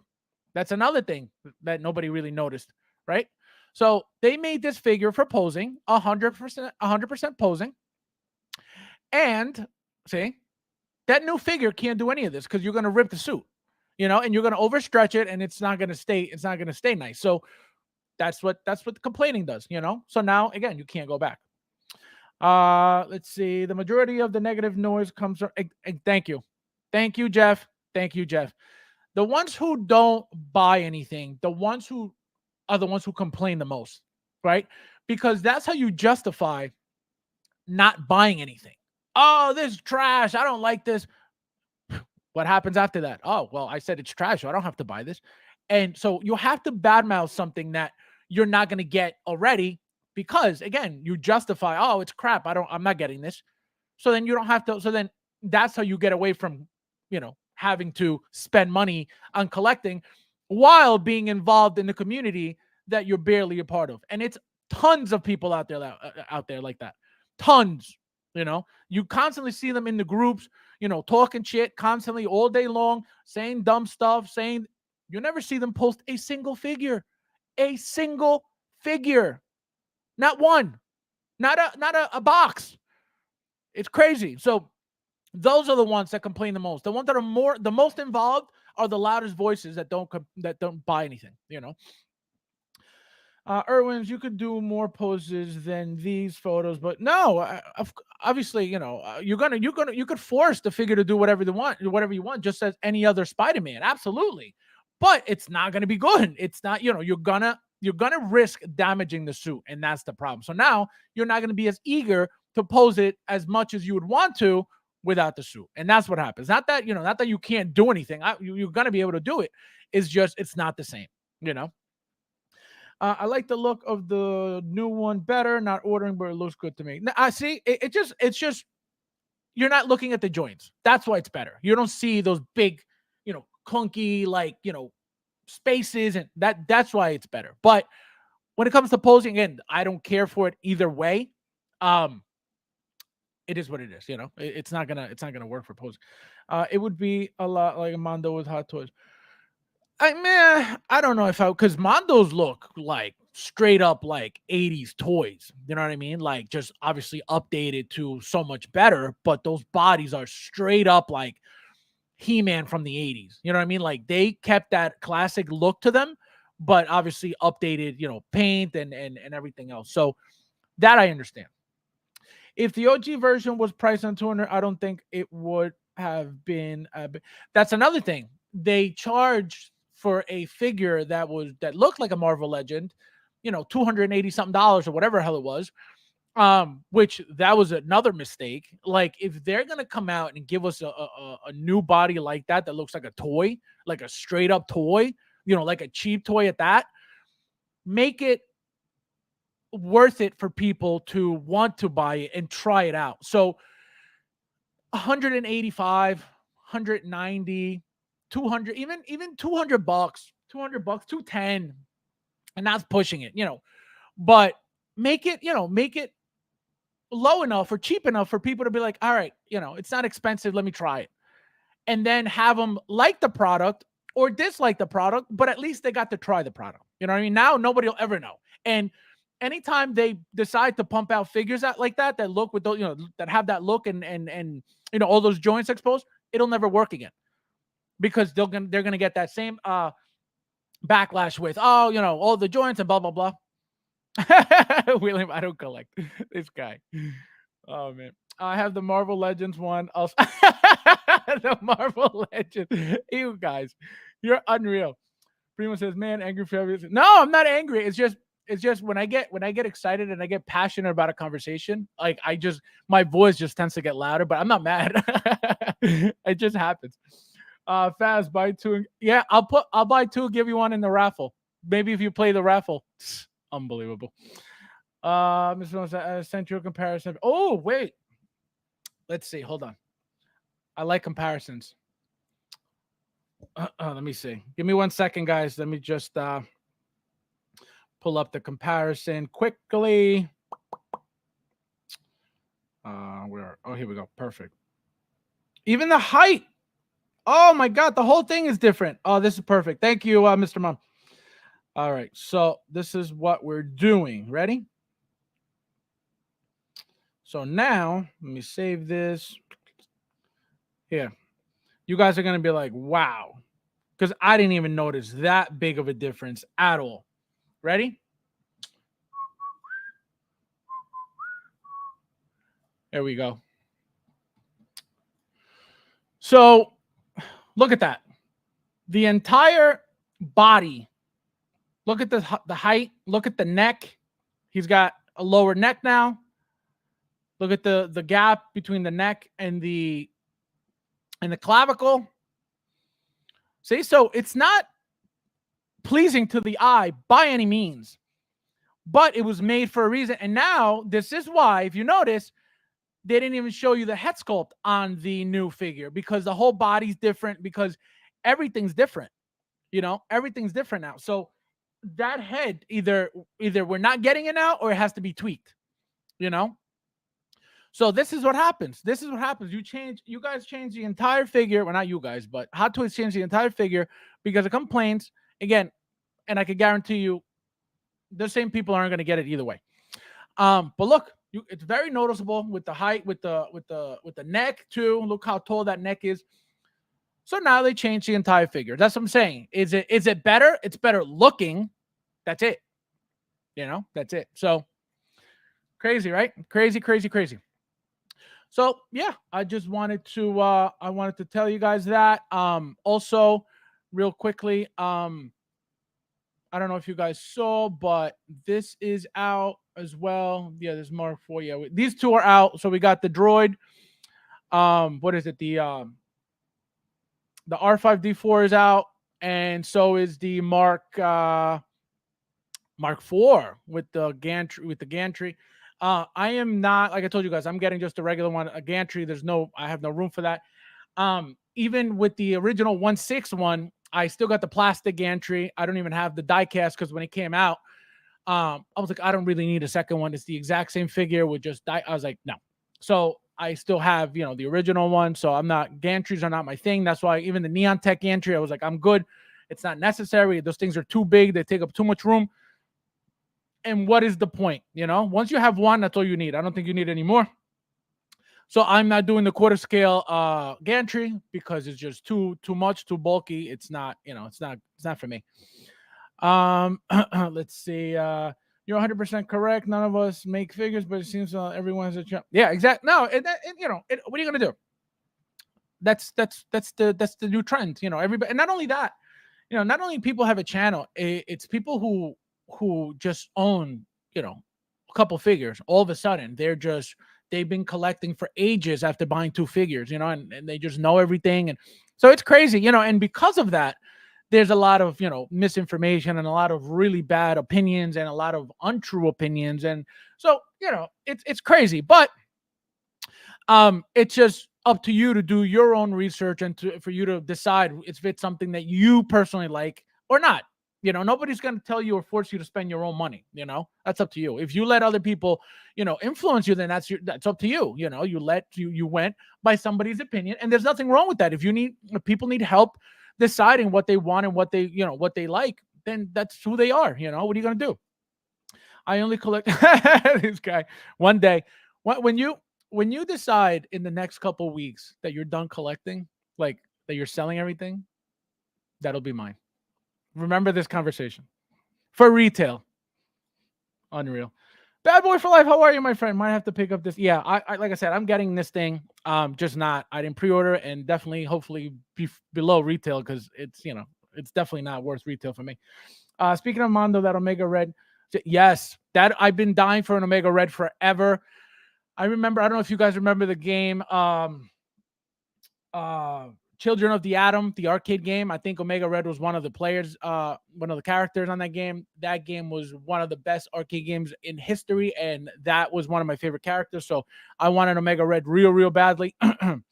That's another thing that nobody really noticed, right? So they made this figure for posing, 100% posing. And see, that new figure can't do any of this because you're going to rip the suit, and you're going to overstretch it, and it's not going to stay nice. So that's what the complaining does, So now again, you can't go back. Let's see. The majority of the negative noise comes from. Thank you, Jeff. The ones who don't buy anything, the ones who are the ones who complain the most, right? Because that's how you justify not buying anything. Oh, this is trash. I don't like this. What happens after that? Oh, well, I said it's trash, so I don't have to buy this. And so you have to badmouth something that you're not going to get already because, again, you justify, oh, it's crap. I'm not getting this. So then you don't have to. So then that's how you get away from, having to spend money on collecting while being involved in the community that you're barely a part of. And it's tons of people out there like that. Tons. You constantly see them in the groups, talking shit constantly all day long, saying dumb stuff, you never see them post a single figure. Not one, not a box. It's crazy. So those are the ones that complain the most. The ones that are the most involved are the loudest voices that don't buy anything, Irwin's, you could do more poses than these photos, but no, obviously, you could force the figure to do whatever you want, just as any other Spider-Man, absolutely. But it's not gonna be good. It's not, you're gonna risk damaging the suit, and that's the problem. So now you're not gonna be as eager to pose it as much as you would want to without the suit, and that's what happens. Not that you can't do anything. You're gonna be able to do it. It's just it's not the same, I like the look of the new one better. Not ordering, but it looks good to me. I see. It's just you're not looking at the joints. That's why it's better. You don't see those big, clunky spaces, and that's why it's better. But when it comes to posing, again, I don't care for it either way. It is what it is. It's not gonna work for posing. It would be a lot like a Mondo with Hot Toys. I don't know because Mondos look like straight up like 80s toys. You know what I mean? Like just obviously updated to so much better, but those bodies are straight up like He-Man from the 80s. You know what I mean? Like they kept that classic look to them, but obviously updated, paint and everything else. So that I understand. If the OG version was priced on 200, I don't think it would have been. That's another thing. They charged for a figure that looked like a Marvel Legend, $280 something or whatever the hell it was. Which that was another mistake. Like, if they're gonna come out and give us a new body like that looks like a toy, like a straight up toy, like a cheap toy at that, make it worth it for people to want to buy it and try it out. So 185, 190, 200, even $200, $200, 210, and that's pushing it, but make it low enough or cheap enough for people to be like, all right, it's not expensive, let me try it. And then have them like the product or dislike the product, but at least they got to try the product. You know what I mean? Now nobody will ever know. And anytime they decide to pump out figures out like that look with those, that have that look and all those joints exposed, it'll never work again, because they're gonna get that same backlash with, all the joints and blah blah blah. William, I don't collect this guy. Oh man, I have the Marvel Legends one. Also, the Marvel Legends. You guys, you're unreal. Primo says, "Man, angry Fabio." No, I'm not angry. It's just when I get excited and I get passionate about a conversation, like my voice just tends to get louder. But I'm not mad. It just happens. Fast buy two. Yeah, I'll buy two. Give you one in the raffle. Maybe if you play the raffle. Unbelievable. Mr. Jones, I sent you a comparison. Oh, wait. Let's see. Hold on. I like comparisons. Let me see. Give me 1 second, guys. Let me just pull up the comparison quickly. Here we go. Perfect. Even the height. Oh my God, the whole thing is different. Oh, this is perfect. Thank you, Mr. Mom. All right, so this is what we're doing. Ready? So now, let me save this. Here. You guys are going to be like, wow. Because I didn't even notice that big of a difference at all. Ready? There we go. So look at that. The entire body. Look at the height. Look at the neck. He's got a lower neck now. Look at the gap between the neck and the clavicle. See, so it's not pleasing to the eye by any means, but it was made for a reason. And now this is why, if you notice, they didn't even show you the head sculpt on the new figure, because the whole body's different, because everything's different. Everything's different now. So that head, either we're not getting it now, or it has to be tweaked. So this is what happens. You guys change the entire figure. Well, not you guys, but Hot Toys changed the entire figure because of complaints. Again, and I can guarantee you, the same people aren't going to get it either way. But look, it's very noticeable with the height, with the neck too. Look how tall that neck is. So now they changed the entire figure. That's what I'm saying. Is it better? It's better looking. That's it. That's it. So crazy, right? Crazy. So yeah, I just wanted to tell you guys that. Also, real quickly, I don't know if you guys saw, but this is out as well. Yeah, there's Mark 4. Yeah, these two are out. So we got the droid. What is it? The R5D4 is out, and so is the Mark 4 with the gantry. I am not, like I told you guys, I'm getting just a regular one, a gantry. I have no room for that. Even with the original 1/6 one, I still got the plastic gantry. I don't even have the die cast, because when it came out, I was like, I don't really need a second one. It's the exact same figure with just die. I was like, no. So I still have, the original one. So gantries are not my thing. That's why even the Neon Tech gantry, I was like, I'm good. It's not necessary. Those things are too big. They take up too much room. And what is the point? Once you have one, that's all you need. I don't think you need any more. So I'm not doing the quarter scale gantry, because it's just too much, too bulky. It's not, it's not for me. Let's see. You're 100% correct. None of us make figures, but it seems everyone has a chance. Yeah, exactly. No, what are you gonna do? That's the new trend. Everybody, and not only that, not only people have a channel. It's people who just own, couple figures. All of a sudden, they've been collecting for ages after buying two figures, and they just know everything. And so it's crazy, and because of that, there's a lot of, misinformation and a lot of really bad opinions and a lot of untrue opinions. And so, it's crazy. But it's just up to you to do your own research and for you to decide if it's something that you personally like or not. Nobody's going to tell you or force you to spend your own money. That's up to you. If you let other people, influence you, then that's up to you. You went by somebody's opinion, and there's nothing wrong with that. If people need help deciding what they want and what they like, then that's who they are. What are you going to do? I only collect this guy one day. When you decide in the next couple weeks that you're done collecting, like that you're selling everything, that'll be mine. Remember this conversation for retail. Unreal. Bad boy for life. How are you, my friend? Might have to pick up this. Yeah, I like I said, I'm getting this thing. Just not. I didn't pre-order and definitely, hopefully, be below retail because it's definitely not worth retail for me. Speaking of Mondo, that Omega Red. Yes, that I've been dying for an Omega Red forever. I remember. I don't know if you guys remember the game. Children of the Atom, the arcade game. I think Omega Red was one of the players, one of the characters on that game. That game was one of the best arcade games in history, and that was one of my favorite characters. So I wanted Omega Red real badly. The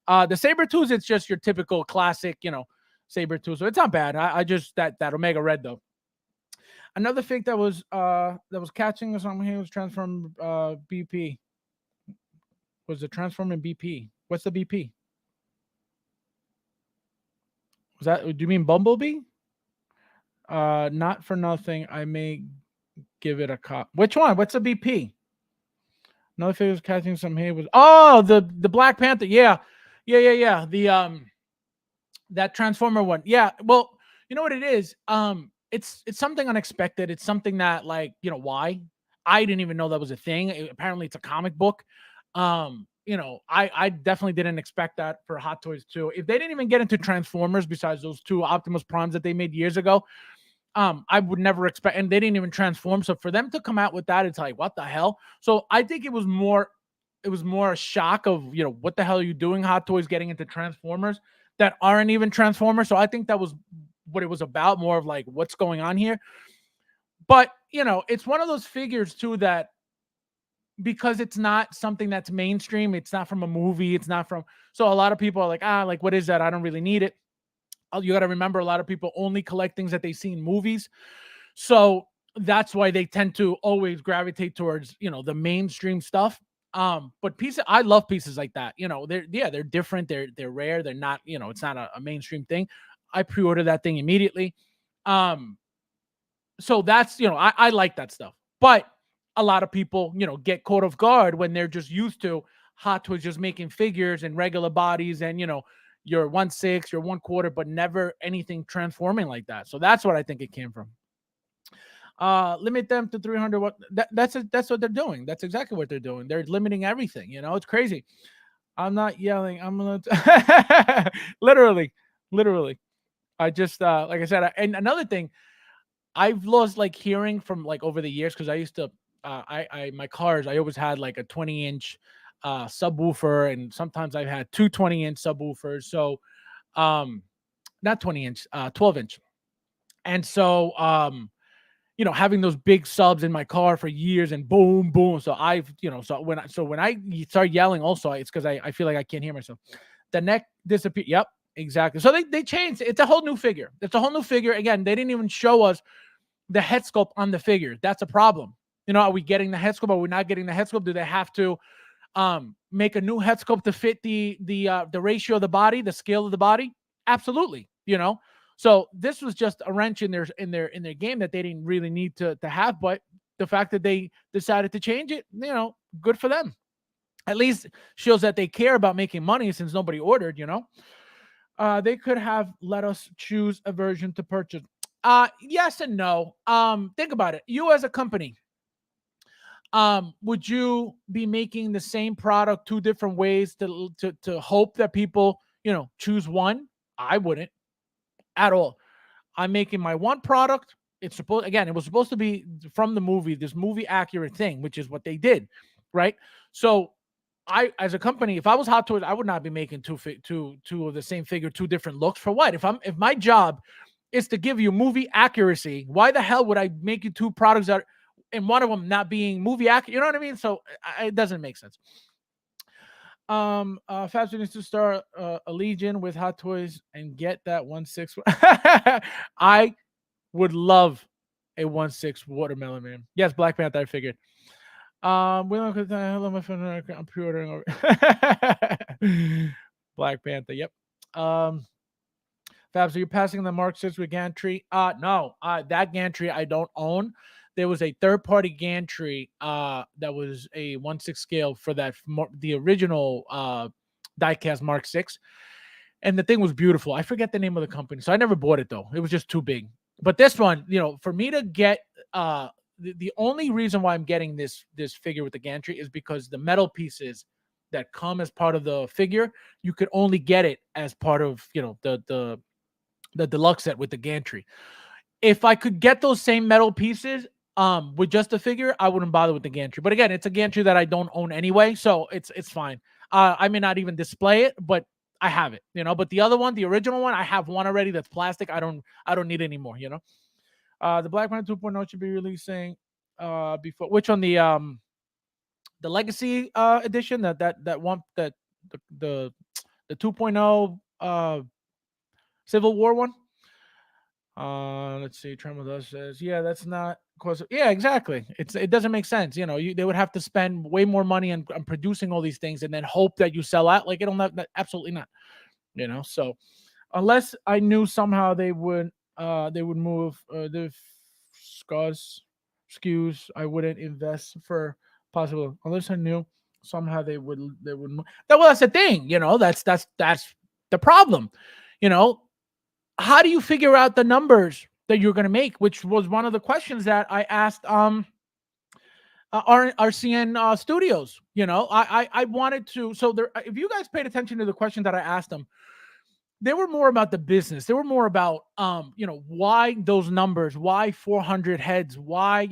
Sabretooth, it's just your typical classic, Sabretooth. So it's not bad. I just that Omega Red though. Another fake that was catching us on here was Transform BP. Was the Transform in BP? What's the BP? Was that? Do you mean Bumblebee? Not for nothing. I may give it a cop. Which one? What's the BP? Another figure was catching some hay was the Black Panther. Yeah. The that Transformer one. Yeah. Well, you know what it is? It's something unexpected. It's something that why? I didn't even know that was a thing. Apparently it's a comic book. I definitely didn't expect that for Hot Toys too. If they didn't even get into Transformers besides those two Optimus Primes that they made years ago, I would never expect, and they didn't even transform. So for them to come out with that, it's like, what the hell? So I think it was more a shock of, what the hell are you doing, Hot Toys, getting into Transformers that aren't even Transformers. So I think that was what it was about, more of like, what's going on here. But, it's one of those figures too that, because it's not something that's mainstream, it's not from a movie, it's not from, so a lot of people are like, what is that? I don't really need it. You got to remember, a lot of people only collect things that they see in movies. So that's why they tend to always gravitate towards, the mainstream stuff. But I love pieces like that. They're different. They're rare. They're not, it's not a mainstream thing. I pre-ordered that thing immediately. So that's, I like that stuff. But a lot of people, get caught off guard when they're just used to Hot Toys just making figures and regular bodies and, your 1/6, your 1/4, but never anything transforming like that. So that's what I think it came from. Limit them to 300. That's what they're doing. That's exactly what they're doing. They're limiting everything. It's crazy. I'm not yelling. I'm gonna literally. I just like I said, and another thing, I've lost hearing from over the years because I used to my cars, I always had a 20-inch subwoofer, and sometimes I've had two 20-inch subwoofers. So not 20-inch, 12-inch. And so having those big subs in my car for years and boom, boom. So I've, so when I start yelling also, it's because I feel like I can't hear myself. The neck disappeared. Yep, exactly. So they changed. It's a whole new figure. It's a whole new figure. Again, they didn't even show us the head sculpt on the figure. That's a problem. Are we getting the head sculpt? Are we not getting the head sculpt? Do they have to make a new head sculpt to fit the ratio of the body, the scale of the body? Absolutely. So this was just a wrench in their game that they didn't really need to have. But the fact that they decided to change it, good for them. At least shows that they care about making money since nobody ordered. They could have let us choose a version to purchase. Yes and no. Think about it. You as a company, would you be making the same product two different ways to hope that people, choose one? I wouldn't at all. I'm making my one product. it's supposed, again, it was supposed to be from the movie, this movie accurate thing, which is what they did, right? So I, as a company, if I was Hot Toys, I would not be making two of the same figure, two different looks. For what? If my job is to give you movie accuracy, why the hell would I make you two products that, and one of them not being movie accurate? You know what I mean? So it doesn't make sense. Fabs needs to start a legion with Hot Toys and get that 1/6. I would love a 1/6 watermelon man. Yes, Black Panther. I figured. We don't hello my friend. I'm pre-ordering over. Black Panther. Yep. Fabs, are you passing the Mark 6 with gantry? No. That gantry I don't own. There was a third-party gantry that was a 1/6 scale for that, the original diecast Mark 6. And the thing was beautiful. I forget the name of the company, so I never bought it though. It was just too big. But this one, for me to get the only reason why I'm getting this figure with the gantry is because the metal pieces that come as part of the figure, you could only get it as part of the deluxe set with the gantry. If I could get those same metal pieces with just a figure, I wouldn't bother with the gantry. But again, it's a gantry that I don't own anyway, so it's fine. I may not even display it, but I have it, But the other one, the original one, I have one already that's plastic. I don't need any more, The Black Panther 2.0 should be releasing before, which on the Legacy edition, that one, that the 2.0 Civil War one. Let's see. Tremor says, yeah, that's not close. Yeah, exactly. It doesn't make sense. They would have to spend way more money on producing all these things and then hope that you sell out. Like, it'll not, absolutely not. So unless I knew somehow they would move the SKUs, I wouldn't invest for possible, unless I knew somehow they would move. Well, that's the thing. That's the problem. How do you figure out the numbers that you're going to make? Which was one of the questions that I asked RCN Studios. I wanted to. So there, if you guys paid attention to the question that I asked them, they were more about the business. They were more about why those numbers, why 400 heads, why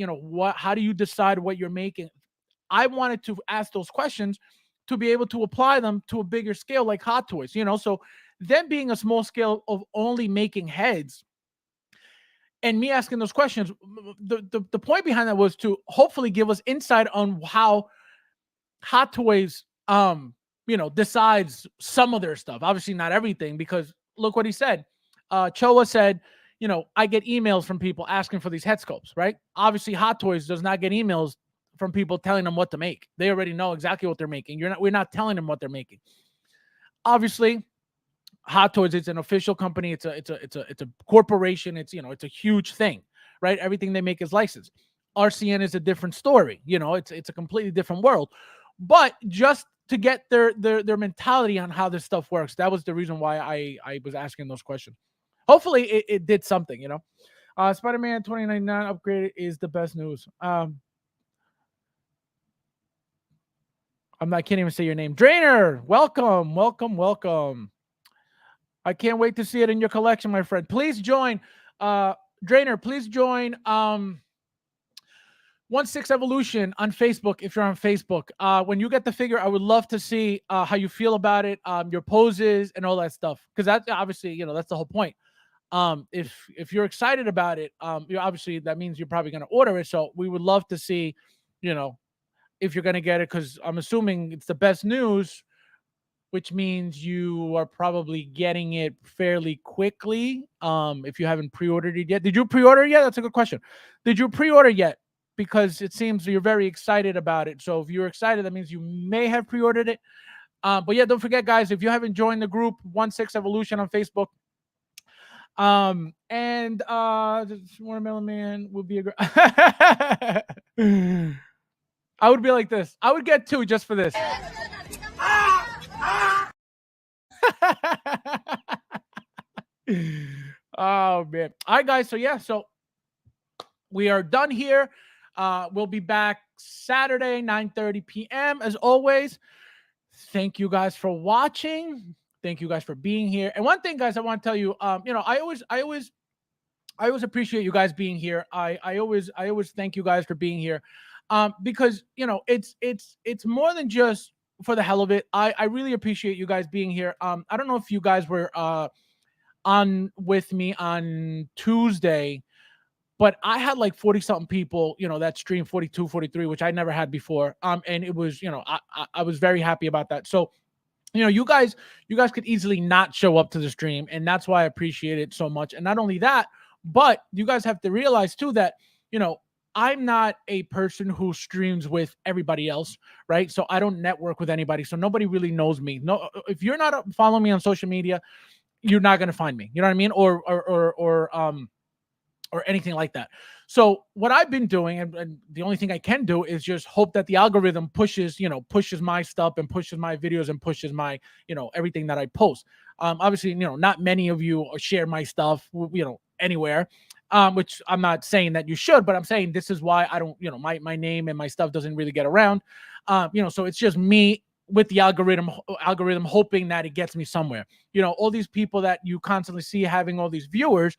how do you decide what you're making? I wanted to ask those questions to be able to apply them to a bigger scale like Hot Toys. So them being a small scale of only making heads and me asking those questions, the point behind that was to hopefully give us insight on how Hot Toys decides some of their stuff. Obviously not everything, because look what he said. Choa said, I get emails from people asking for these head sculpts, right? Obviously Hot Toys does not get emails from people telling them what to make. They already know exactly what they're making. We're not telling them what they're making. Obviously, Hot Toys, it's an official company. It's a corporation. It's a huge thing, right? Everything they make is licensed. RCN is a different story. It's a completely different world. But just to get their mentality on how this stuff works, that was the reason why I was asking those questions. Hopefully it did something, Spider-Man 2099 upgraded is the best news. I can't even say your name. Drainer, welcome. I can't wait to see it in your collection, my friend. Please join, Drainer. Please join 1/6 Evolution on Facebook if you're on Facebook. When you get the figure, I would love to see how you feel about it, your poses and all that stuff, because that's obviously that's the whole point. If you're excited about it, obviously that means you're probably going to order it. So we would love to see, if you're going to get it, because I'm assuming it's the best news, which means you are probably getting it fairly quickly. If you haven't pre-ordered it yet. Did you pre-order yet? That's a good question. Did you pre-order yet? Because it seems you're very excited about it. So if you're excited, that means you may have pre-ordered it. But yeah, don't forget, guys, if you haven't joined the group 1/6 Evolution on Facebook, and Watermelon Man would be a great. I would be like this. I would get 2 just for this. Oh man. All right, guys. So we are done here. We'll be back Saturday, 9:30 p.m. as always. Thank you guys for watching. Thank you guys for being here. And one thing, guys, I want to tell you, I always I always appreciate you guys being here. I always thank you guys for being here, because it's more than just for the hell of it. I really appreciate you guys being here. I don't know if you guys were on with me on Tuesday, but I had like 40 something people, that stream 42, 43, which I never had before. And it was, I was very happy about that. So, you guys could easily not show up to the stream, and that's why I appreciate it so much. And not only that, but you guys have to realize too that, you know, I'm not a person who streams with everybody else, right? So I don't network with anybody. So nobody really knows me. No, if you're not following me on social media, you're not going to find me. You know what I mean? Or anything like that. So what I've been doing, and the only thing I can do is just hope that the algorithm pushes my stuff and pushes my videos and pushes my, everything that I post. Obviously, not many of you share my stuff, anywhere. Which I'm not saying that you should, but I'm saying this is why I don't, my name and my stuff doesn't really get around. So it's just me with the algorithm hoping that it gets me somewhere. All these people that you constantly see having all these viewers,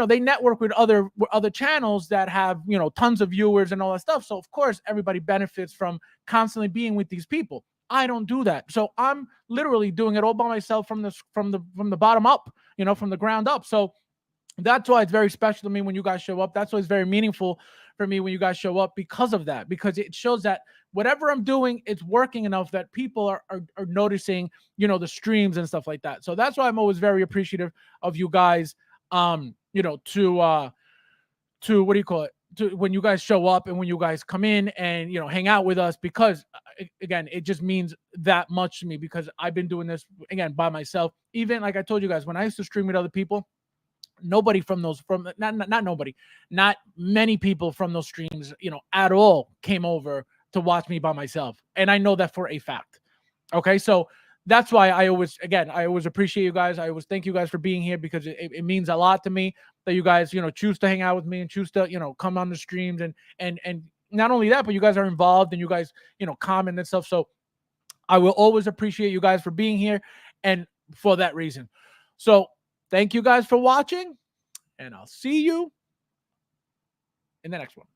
they network with other channels that have, tons of viewers and all that stuff. So of course everybody benefits from constantly being with these people. I don't do that. So I'm literally doing it all by myself from the bottom up, from the ground up. So that's why it's very special to me when you guys show up. That's why it's very meaningful for me when you guys show up, because of that, because it shows that whatever I'm doing, it's working enough that people are noticing, the streams and stuff like that. So that's why I'm always very appreciative of you guys, to what do you call it? To when you guys show up and when you guys come in and hang out with us, because again, it just means that much to me, because I've been doing this again by myself. Even like I told you guys, when I used to stream with other people, nobody from those from not nobody, not many people from those streams, at all came over to watch me by myself. And I know that for a fact. Okay, so that's why I always appreciate you guys. I always thank you guys for being here, because it means a lot to me that you guys, choose to hang out with me and choose to, come on the streams, and not only that, but you guys are involved and you guys, comment and stuff. So I will always appreciate you guys for being here, and for that reason. So thank you guys for watching, and I'll see you in the next one.